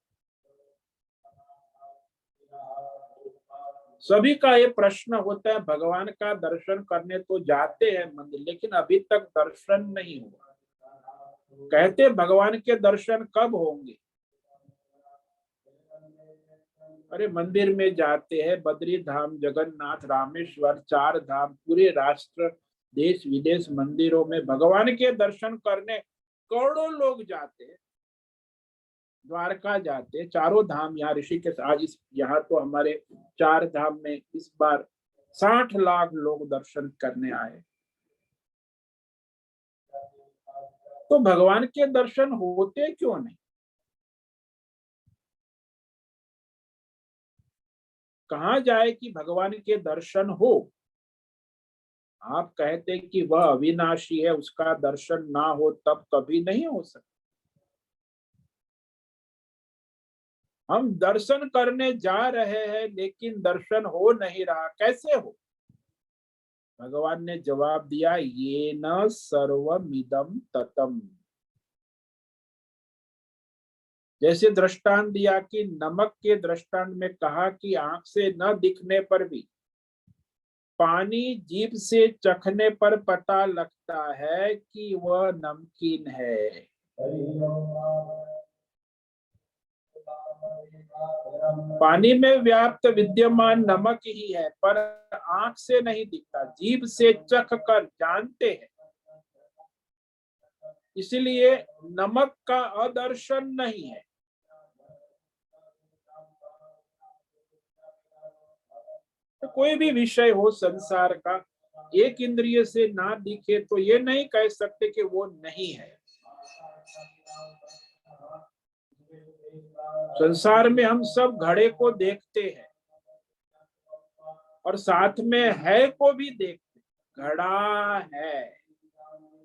सभी का ये प्रश्न होता है, भगवान का दर्शन करने तो जाते हैं मंदिर, लेकिन अभी तक दर्शन नहीं हुआ। कहते भगवान के दर्शन कब होंगे? अरे मंदिर में जाते हैं, बद्री धाम, जगन्नाथ, रामेश्वर, 4 धाम, पूरे राष्ट्र, देश विदेश मंदिरों में भगवान के दर्शन करने करोड़ों लोग जाते हैं। द्वारका जाते, चारों धाम, यहाँ ऋषिकेश, आज इस यहाँ तो हमारे 4 धाम में इस बार 60 लाख लोग दर्शन करने आए। तो भगवान के दर्शन होते क्यों नहीं? कहाँ जाए कि भगवान के दर्शन हो? आप कहते कि वह अविनाशी है, उसका दर्शन ना हो तब कभी नहीं हो सकता। हम दर्शन करने जा रहे हैं लेकिन दर्शन हो नहीं रहा, कैसे हो? भगवान ने जवाब दिया, ये न सर्वमिदं ततम। जैसे दृष्टांत दिया कि नमक के दृष्टांत में कहा कि आंख से न दिखने पर भी पानी जीभ से चखने पर पता लगता है कि वह नमकीन है। पानी में व्याप्त विद्यमान नमक ही है, पर आंख से नहीं दिखता, जीभ से चख कर जानते हैं। इसलिए नमक का अदर्शन नहीं है। तो कोई भी विषय हो संसार का, एक इंद्रिय से ना दिखे तो ये नहीं कह सकते कि वो नहीं है। संसार में हम सब घड़े को देखते हैं और साथ में है को भी देखते। घड़ा है,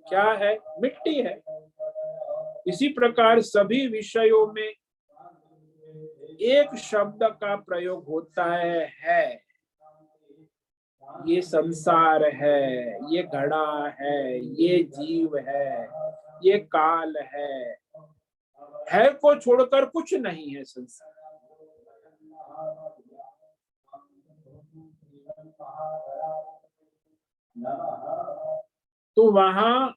क्या है? मिट्टी है। इसी प्रकार सभी विषयों में एक शब्द का प्रयोग होता है। ये संसार है, ये घड़ा है, ये जीव है, ये काल है को छोड़कर कुछ नहीं है संसार। तो वहां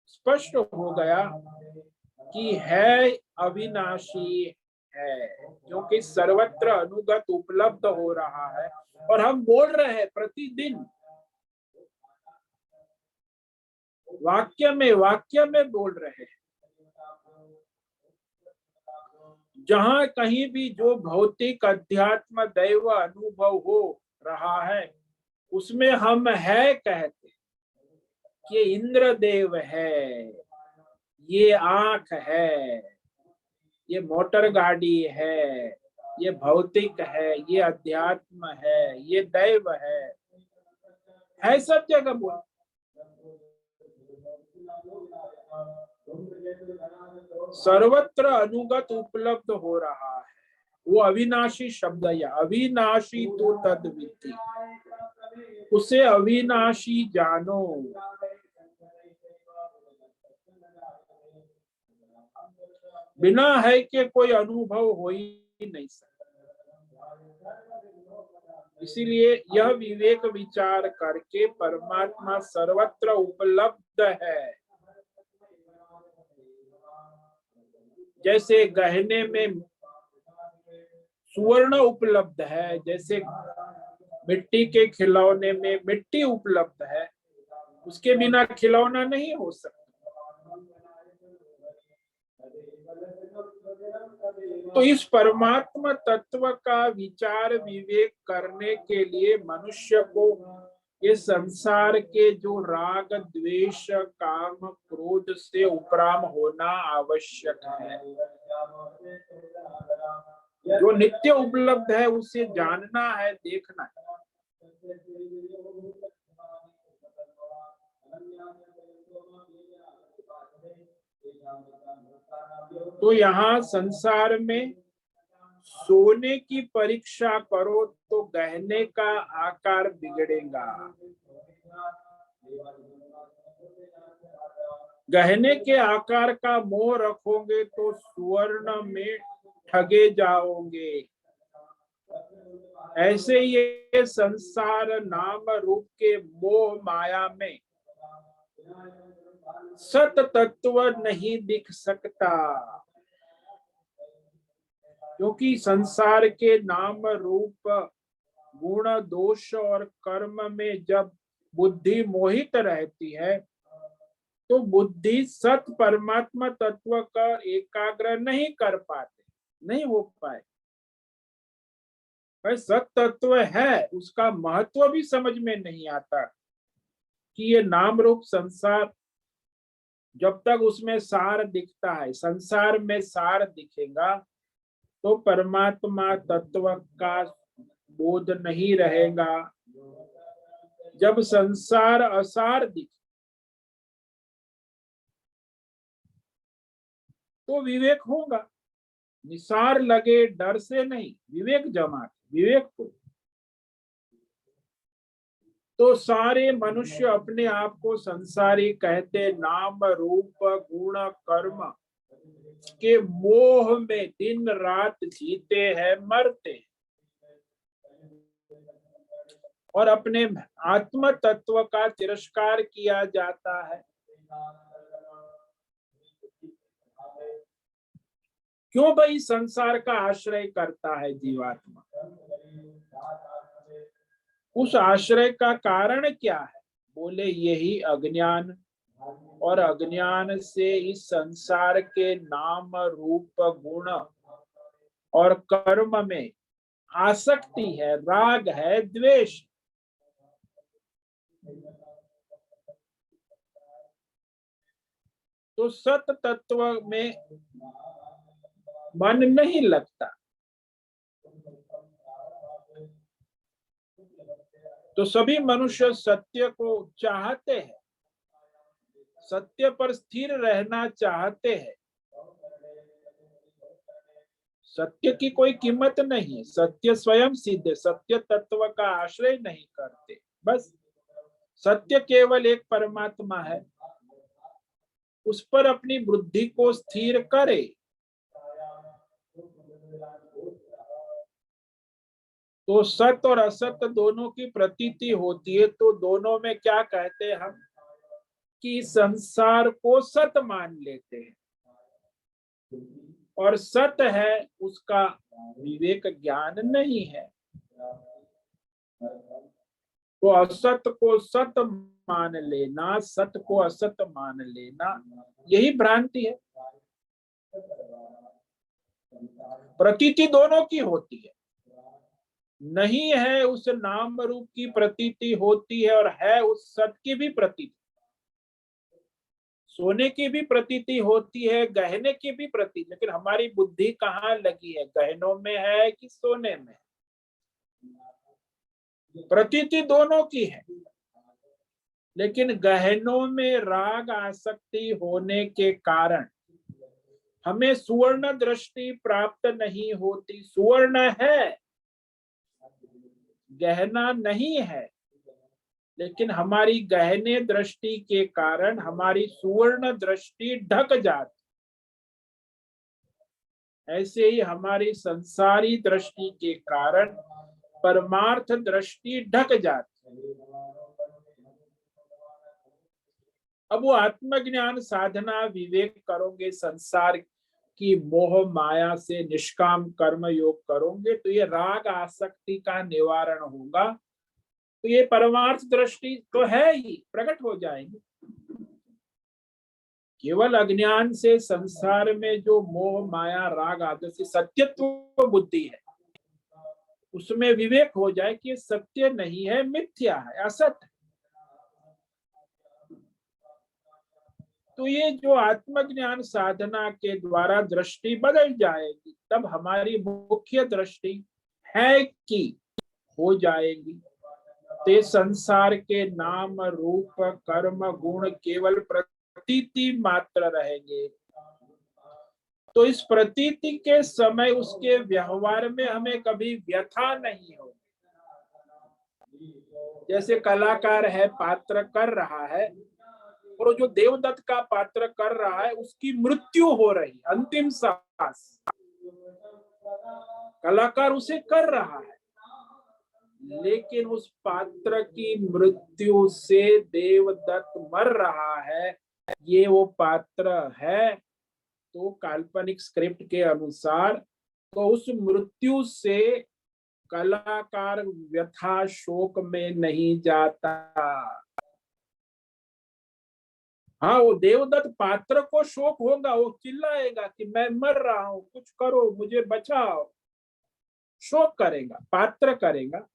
स्पष्ट हो गया कि है अविनाशी है, क्योंकि सर्वत्र अनुगत उपलब्ध हो रहा है और हम बोल रहे हैं प्रतिदिन, वाक्य में बोल रहे हैं। जहां कहीं भी जो भौतिक अध्यात्म दैव अनुभव हो रहा है उसमें हम है कहते कि इंद्र देव है, ये आंख है, ये मोटर गाड़ी है, ये भौतिक है, ये अध्यात्म है, ये दैव है सब जगह बोल। सर्वत्र अनुगत उपलब्ध हो रहा है। वो अविनाशी शब्द या अविनाशी तो तद्विद्धि, उसे अविनाशी जानो। बिना है के कोई अनुभव हो ही नहीं सकता। इसीलिए यह विवेक विचार करके परमात्मा सर्वत्र उपलब्ध है। जैसे गहने में सुवर्ण उपलब्ध है, जैसे मिट्टी के खिलौने में मिट्टी उपलब्ध है, उसके बिना खिलौना नहीं हो सकता। तो इस परमात्मा तत्व का विचार विवेक करने के लिए मनुष्य को ये संसार के जो राग द्वेष काम क्रोध से उपराम होना आवश्यक है। जो नित्य उपलब्ध है उसे जानना है, देखना है। तो यहाँ संसार में सोने की परीक्षा करो तो गहने का आकार बिगड़ेगा, गहने के आकार का मोह रखोगे तो सुवर्ण में ठगे जाओगे। ऐसे ये संसार नाम रूप के मोह माया में सत तत्व नहीं दिख सकता, क्योंकि संसार के नाम रूप गुण दोष और कर्म में जब बुद्धि मोहित रहती है तो बुद्धि सत परमात्मा तत्व का एकाग्र नहीं कर पाते, नहीं हो पाए। सत तत्व है, उसका महत्व भी समझ में नहीं आता कि ये नाम रूप संसार, जब तक उसमें सार दिखता है, संसार में सार दिखेगा तो परमात्मा तत्व का बोध नहीं रहेगा। जब संसार असार दिखे तो विवेक होगा। निसार लगे डर से नहीं, विवेक जमा विवेक को। तो सारे मनुष्य अपने आप को संसारी कहते, नाम रूप गुण कर्म के मोह में दिन रात जीते हैं, मरते हैं और अपने आत्म तत्व का तिरस्कार किया जाता है। क्यों भाई संसार का आश्रय करता है जीवात्मा? उस आश्रय का कारण क्या है? बोले यही अज्ञान, और अज्ञान से इस संसार के नाम रूप गुण और कर्म में आसक्ति है, राग है, द्वेष। तो सत तत्व में मन नहीं लगता। तो सभी मनुष्य सत्य को चाहते हैं, सत्य पर स्थिर रहना चाहते हैं। सत्य की कोई कीमत नहीं, सत्य स्वयं सिद्ध है, सत्य तत्व का आश्रय नहीं करते। बस सत्य केवल एक परमात्मा है, उस पर अपनी बुद्धि को स्थिर करे। तो सत्य और असत्य दोनों की प्रतीति होती है। तो दोनों में क्या कहते हैं हम? कि संसार को सत्य मान लेते हैं, और सत्य है उसका विवेक ज्ञान नहीं है। तो असत्य को सत्य मान लेना, सत्य को असत्य मान लेना, यही भ्रांति है। प्रतीति दोनों की होती है, नहीं है उस नाम रूप की प्रतीति होती है, और है उस सत्य की भी प्रतीति। सोने की भी प्रतीति होती है, गहने की भी प्रतीति, लेकिन हमारी बुद्धि कहाँ लगी है? गहनों में है कि सोने में? प्रतीति दोनों की है, लेकिन गहनों में राग आसक्ति होने के कारण हमें सुवर्ण दृष्टि प्राप्त नहीं होती। सुवर्ण है, गहना नहीं है, लेकिन हमारी गहने दृष्टि के कारण हमारी सुवर्ण दृष्टि ढक जाती। ऐसे ही हमारी संसारी दृष्टि के कारण परमार्थ दृष्टि ढक जाती। अब वो आत्मज्ञान साधना विवेक करोगे, संसार की मोह माया से निष्काम कर्म योग करोगे, तो ये राग आसक्ति का निवारण होगा। तो ये परमार्थ दृष्टि तो है ही, प्रकट हो जाएंगे। केवल अज्ञान से संसार में जो मोह माया राग आदि से सत्यत्व बुद्धि है, उसमें विवेक हो जाए कि सत्य नहीं है, मिथ्या है, असत्य। तो ये जो आत्मज्ञान साधना के द्वारा दृष्टि बदल जाएगी, तब हमारी मुख्य दृष्टि है कि हो जाएगी। ते संसार के नाम रूप कर्म गुण केवल प्रतीति मात्र रहेंगे। तो इस प्रतीति के समय उसके व्यवहार में हमें कभी व्यथा नहीं होगी। जैसे कलाकार है, पात्र कर रहा है, और जो देवदत्त का पात्र कर रहा है उसकी मृत्यु हो रही, अंतिम सांस, कलाकार उसे कर रहा है, लेकिन उस पात्र की मृत्यु से देवदत्त मर रहा है। ये वो पात्र है। तो काल्पनिक स्क्रिप्ट के अनुसार तो उस मृत्यु से कलाकार व्यथा शोक में नहीं जाता। हाँ, वो देवदत्त पात्र को शोक होगा, वो चिल्लाएगा कि मैं मर रहा हूं, कुछ करो, मुझे बचाओ, शोक करेगा, पात्र करेगा।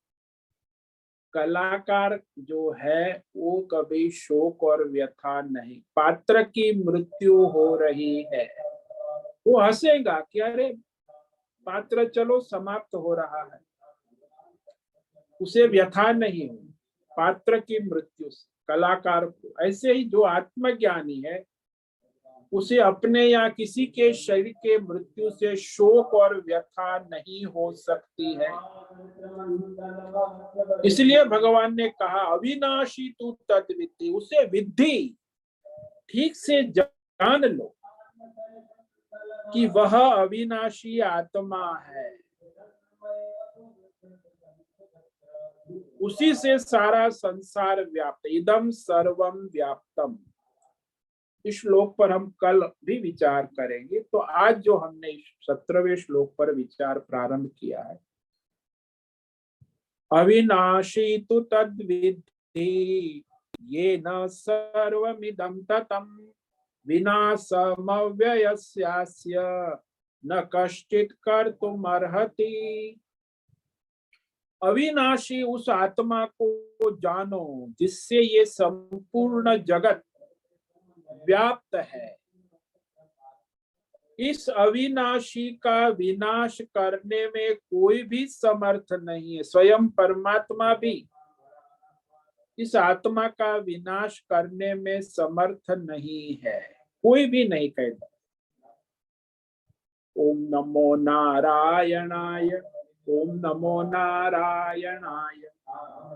कलाकार जो है वो कभी शोक और व्यथा नहीं। पात्र की मृत्यु हो रही है, वो हंसेगा कि अरे पात्र चलो समाप्त हो रहा है, उसे व्यथा नहीं हो पात्र की मृत्यु से, कलाकार को। ऐसे ही जो आत्मज्ञानी है उसे अपने या किसी के शरीर के मृत्यु से शोक और व्यथा नहीं हो सकती है। इसलिए भगवान ने कहा अविनाशी तू तद्विद्धि, उसे विद्धि, ठीक से जान लो। कि वह अविनाशी आत्मा है, उसी से सारा संसार व्याप्त, इदम सर्वम व्याप्तम। इस श्लोक पर हम कल भी विचार करेंगे। तो आज जो हमने 17वें श्लोक पर विचार प्रारंभ किया है, अविनाशी तु तद्विद्धि येन सर्वमिदं ततं विनाशमव्ययस्यास्य न कश्चित् कर्तुमर्हति। अविनाशी उस आत्मा को जानो जिससे ये संपूर्ण जगत व्याप्त है। इस अविनाशी का विनाश करने में कोई भी समर्थ नहीं है। स्वयं परमात्मा भी इस आत्मा का विनाश करने में समर्थ नहीं है, कोई भी नहीं कहता। ओम नमो नारायणाय, ओम नमो नारायणाय,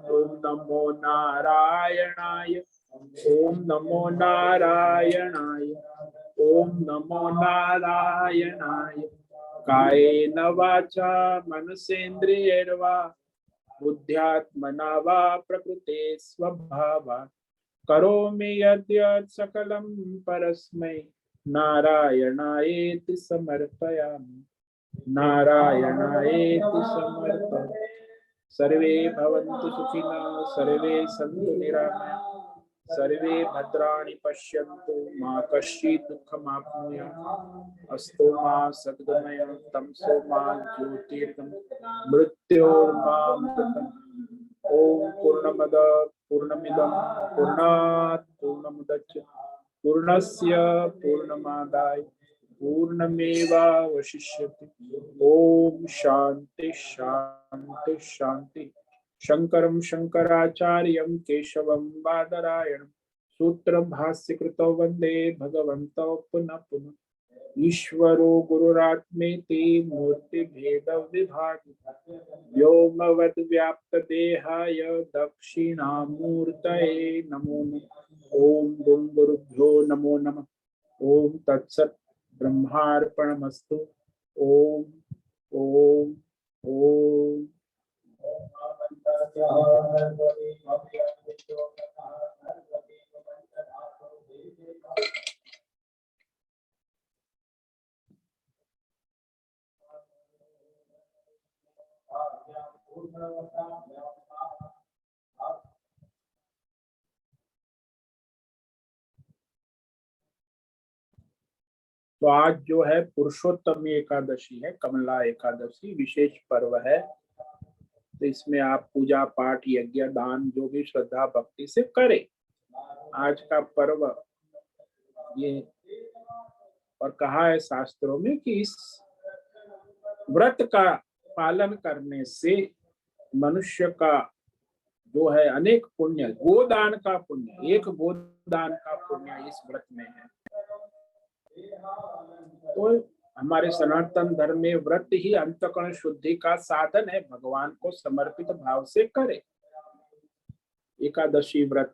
ओम नमो नारायणाय, ओम नमो नारायणाय, ओम नमो नारायणाय। कायेन वाचा मनसेन्द्रियैर्वा बुद्ध्यात्मना वा प्रकृते स्वभावात् करोमि यद्यत् सकलं परस्मै नारायणायेति समर्पयामि, नारायणायेति समर्पयामि। सर्वे भवन्तु सुखिनः, सर्वे सन्तु निरामयाः, सर्वे भद्राणि पश्यन्तु, मा कश्चित् दुःखमाप्नुयात्। अस्तु मा सद्गमय, तमसो मा ज्योतिर्गमय, मृत्योर्मामृतम्। ओम पूर्णमद पूर्णमिदं पूर्णात् पूर्णमुदच्यते पूर्णस्य पूर्णमादाय पूर्णमेवावशिष्यते। ओम शांति शांति शांति। शंकरं शंकराचार्यं केशवं बादरायणं सूत्रं भाष्यकृतौ वन्दे भगवन्तौ पुनः पुनः। ईश्वरो गुरुरात्मेति मूर्तिभेद विभागि व्योमवद् व्याप्त देहाय दक्षिणामूर्तये नमो नमः। ओम गुं गुरुभ्यो नमो नमः। ओम तत्सत् ब्रह्मार्पणमस्तु। ओम ओम ओम। तो आज जो है पुरुषोत्तम एकादशी है, कमला एकादशी विशेष पर्व है। तो इसमें आप पूजा पाठ यज्ञ दान जो भी श्रद्धा भक्ति से करें। आज का पर्व ये, और कहा है शास्त्रों में कि इस व्रत का पालन करने से मनुष्य का जो है अनेक पुण्य, गोदान का पुण्य, एक गोदान का पुण्य इस व्रत में है। तो हमारे सनातन धर्म में व्रत ही अंतःकरण शुद्धि का साधन है। भगवान को समर्पित भाव से करे एकादशी व्रत।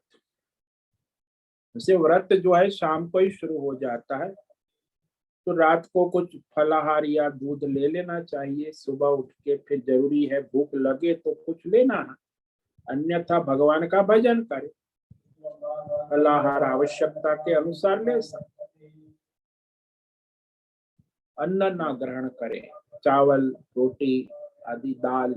जैसे व्रत जो है शाम को ही शुरू हो जाता है, तो रात को कुछ फलाहार या दूध ले लेना चाहिए। सुबह उठ के फिर जरूरी है भूख लगे तो कुछ लेना है, अन्यथा भगवान का भजन करे। फलाहार आवश्यकता के अनुसार ले सकते। अन्न ना ग्रहण करें, चावल रोटी आदि दाल।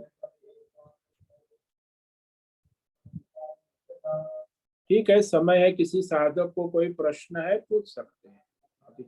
ठीक है, समय है, किसी साधक को कोई प्रश्न है पूछ सकते हैं अभी।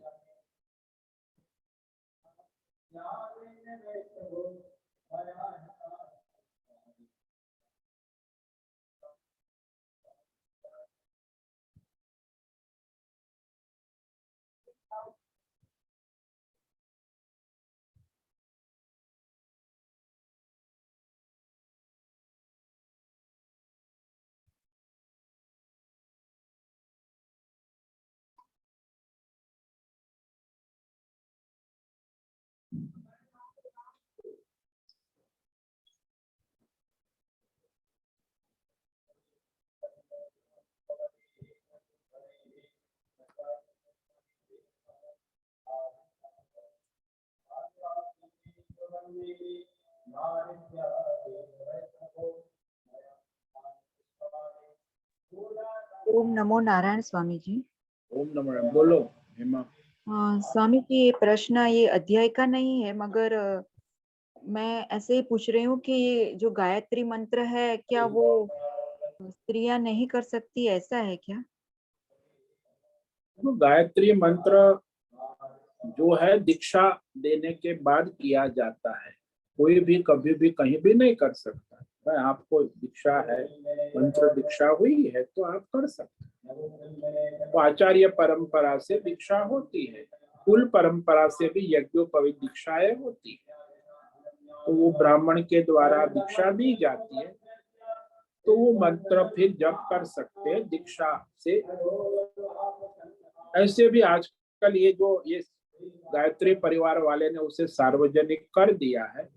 ओम नमो नारायण स्वामी जी। ओम नमो नारायण। बोलो हेमा। स्वामी जी, ये प्रश्न ये अध्याय का नहीं है, मगर मैं ऐसे ही पूछ रही हूँ कि ये जो गायत्री मंत्र है, क्या वो स्त्रियां नहीं कर सकती, ऐसा है क्या? तो गायत्री मंत्र जो है दीक्षा देने के बाद किया जाता है, कोई भी कभी भी कहीं भी नहीं कर सकता। भाई आपको दीक्षा है, मंत्र दीक्षा हुई है तो आप कर सकते हैं। तो आचार्य परंपरा से दीक्षा होती है, कुल परंपरा से भी यज्ञोपवीत दीक्षाएं होती है, तो वो ब्राह्मण के द्वारा दीक्षा दी जाती है, तो वो मंत्र फिर जप कर सकते हैं दीक्षा से। ऐसे भी आजकल ये गायत्री परिवार वाले ने उसे सार्वजनिक कर दिया है,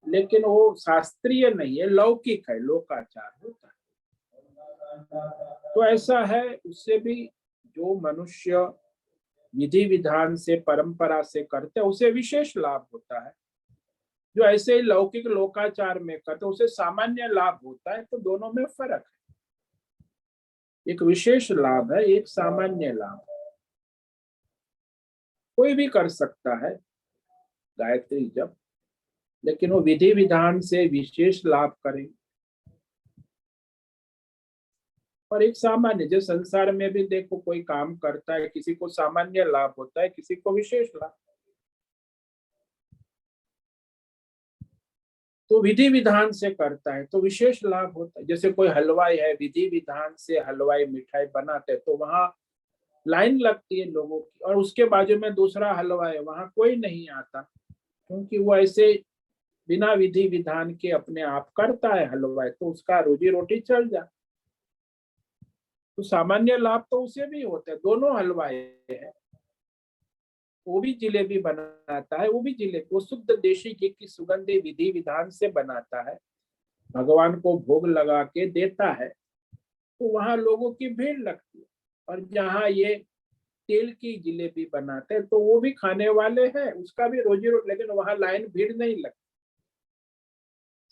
लेकिन वो शास्त्रीय नहीं है, लौकिक है, लोकाचार होता है। तो ऐसा है, उससे भी जो मनुष्य विधि विधान से परंपरा से करते हैं उसे विशेष लाभ होता है, जो ऐसे ही लौकिक लोकाचार में करते उसे सामान्य लाभ होता है। तो दोनों में फर्क है, एक विशेष लाभ है, एक सामान्य लाभ। कोई भी कर सकता है गायत्री जप, लेकिन वो विधि विधान से विशेष लाभ करें। और एक सामान्य, जो संसार में भी देखो कोई काम करता है, किसी को सामान्य लाभ होता है, किसी को विशेष लाभ। तो विधि विधान से करता है तो विशेष लाभ होता है। जैसे कोई हलवाई है, विधि विधान से हलवाई मिठाई बनाते, तो वहां लाइन लगती है लोगों की, और उसके बाजू में दूसरा हलवाई है, वहां कोई नहीं आता, क्योंकि वो ऐसे बिना विधि विधान के अपने आप करता है हलवाई, तो उसका रोजी रोटी चल जाए। तो सामान्य लाभ तो उसे भी होता है। दोनों हलवाई है, वो भी जिलेबी बनाता है, वो भी जिलेबी, वो शुद्ध देशी घी की सुगंधी विधि विधान से बनाता है, भगवान को भोग लगा के देता है, तो वहां लोगों की भीड़ लगती है। और जहाँ ये तेल की जिलेबी बनाते हैं, तो वो भी खाने वाले हैं, उसका भी रोजी रोटी, लेकिन वहां लाइन भीड़ नहीं लगती,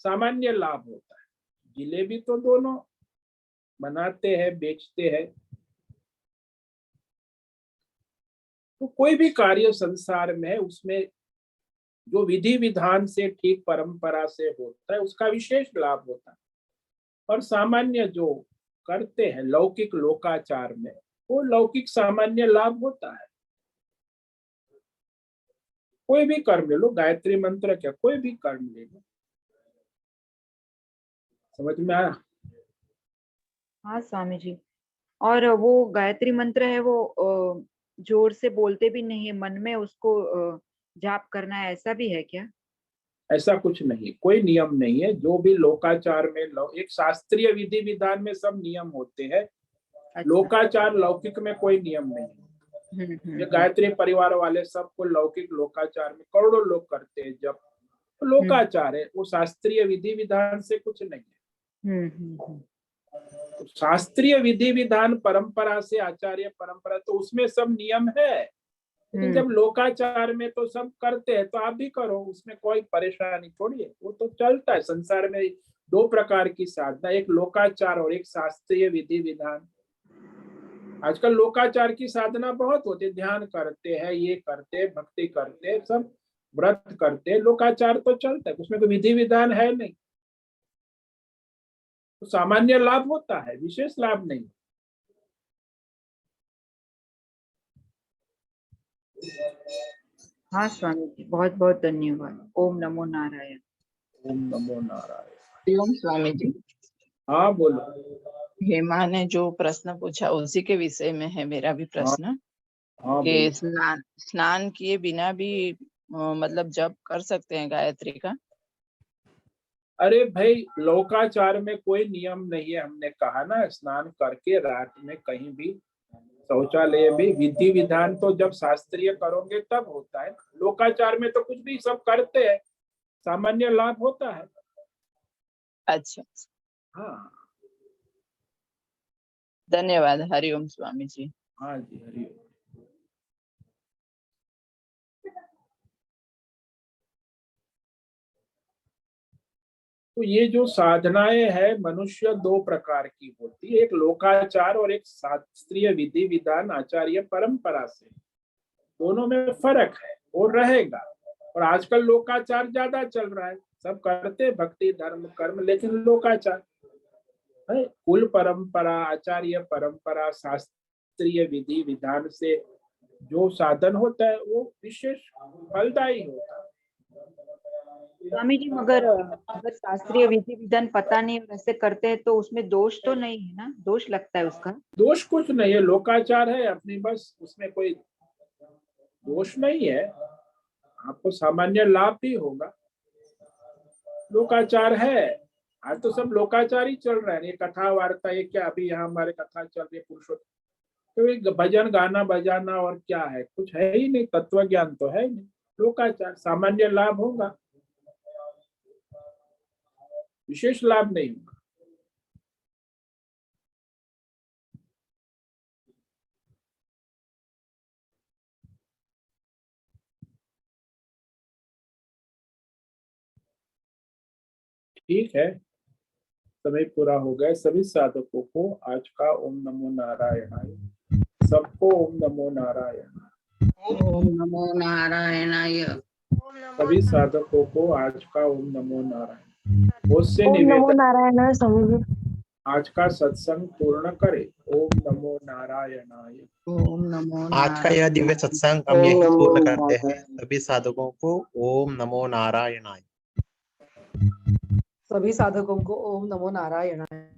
सामान्य लाभ होता है। जिलेबी तो दोनों बनाते हैं, बेचते हैं। तो कोई भी कार्य संसार में है, उसमें जो विधि विधान से ठीक परंपरा से होता है उसका विशेष लाभ होता है, और सामान्य जो करते हैं लौकिक लोकाचार में, वो लौकिक सामान्य लाभ होता है। कोई भी कर्म ले लो, गायत्री मंत्र क्या, कोई भी कर्म ले लो। समझ में आया? हाँ स्वामी जी। और वो गायत्री मंत्र है, वो जोर से बोलते भी नहीं है, मन में उसको जाप करना है, ऐसा भी है क्या? ऐसा कुछ नहीं, कोई नियम नहीं है। जो भी लोकाचार में एक शास्त्रीय विधि विधान में सब नियम होते हैं, अच्छा। लोकाचार लौकिक में कोई नियम नहीं है। ये गायत्री परिवार वाले सबको लौकिक लोकाचार में करोड़ों लोग करते हैं जब, तो लोकाचार है, वो शास्त्रीय विधि विधान से कुछ नहीं है। तो शास्त्रीय विधि विधान परंपरा से, आचार्य परंपरा, तो उसमें सब नियम है। लेकिन जब लोकाचार में तो सब करते हैं, तो आप भी करो, उसमें कोई परेशानी थोड़ी है, वो तो चलता है संसार में। दो प्रकार की साधना, एक लोकाचार और एक शास्त्रीय विधि विधान। आजकल लोकाचार की साधना बहुत होती है, ध्यान करते हैं, ये करते हैं, भक्ति करते हैं, सब व्रत करते हैं, लोकाचार तो चलता है, उसमें कोई विधि विधान है नहीं। तो सामान्य लाभ होता है, विशेष लाभ नहीं। हाँ स्वामी जी, बहुत बहुत धन्यवाद। ओम नमो नारायण। ओम नमो नारायण। हरिओम स्वामी जी। हाँ बोलो। हेमा ने जो प्रश्न पूछा उसी के विषय में है मेरा भी प्रश्न, हाँ कि बोलो। स्नान किए बिना भी मतलब जप कर सकते हैं गायत्री का? अरे भाई, लोकाचार में कोई नियम नहीं है। हमने कहा ना, स्नान करके रात में कहीं भी शौचालय भी, विधि विधान तो जब शास्त्रीय करोगे तब होता है। लोकाचार में तो कुछ भी सब करते हैं, सामान्य लाभ होता है। अच्छा, हाँ धन्यवाद। हरिओम स्वामी जी। हाँ जी, हरि। तो ये जो साधनाएं है मनुष्य दो प्रकार की होती है, एक लोकाचार और एक शास्त्रीय विधि विधान आचार्य परंपरा से। दोनों में फर्क है और रहेगा। और आजकल लोकाचार ज्यादा चल रहा है, सब करते भक्ति धर्म कर्म, लेकिन लोकाचार है। कुल परंपरा, आचार्य परंपरा, शास्त्रीय विधि विधान से जो साधन होता है वो विशेष फलदायी होता है। स्वामी जी, मगर अगर शास्त्रीय विधि विधान पता नहीं और ऐसे करते हैं तो उसमें दोष तो नहीं है ना? दोष लगता है उसका? दोष कुछ नहीं है, लोकाचार है अपनी, बस उसमें कोई दोष नहीं है। आपको सामान्य लाभ भी होगा। लोकाचार है, आज तो सब लोकाचार ही चल रहा है। ये कथा वार्ता, ये क्या अभी यहाँ हमारे कथा चल रही है पुरुषोत्तम, तो ये भजन गाना बजाना और क्या है, कुछ है ही नहीं, तत्व ज्ञान तो है नहीं। लोकाचार, सामान्य लाभ होगा, विशेष लाभ नहीं होगा। ठीक है, समय पूरा हो गया। सभी साधकों को आज का ओम नमो नारायणाय, सबको ओम नमो नारायणाय। ओम नमो नारायणाय। सभी साधकों को आज का ओम नमो नारायण। उससे ओम नमो निवेदन, नारायण स्वामी जी। आज का सत्संग पूर्ण करे। ओम नमो नारायणाय। ओम नमो आज का यह दिव्य सत्संग हम यही पूर्ण करते हैं। सभी साधकों को ओम नमो नारायणाय। सभी साधकों को ओम नमो नारायणाय।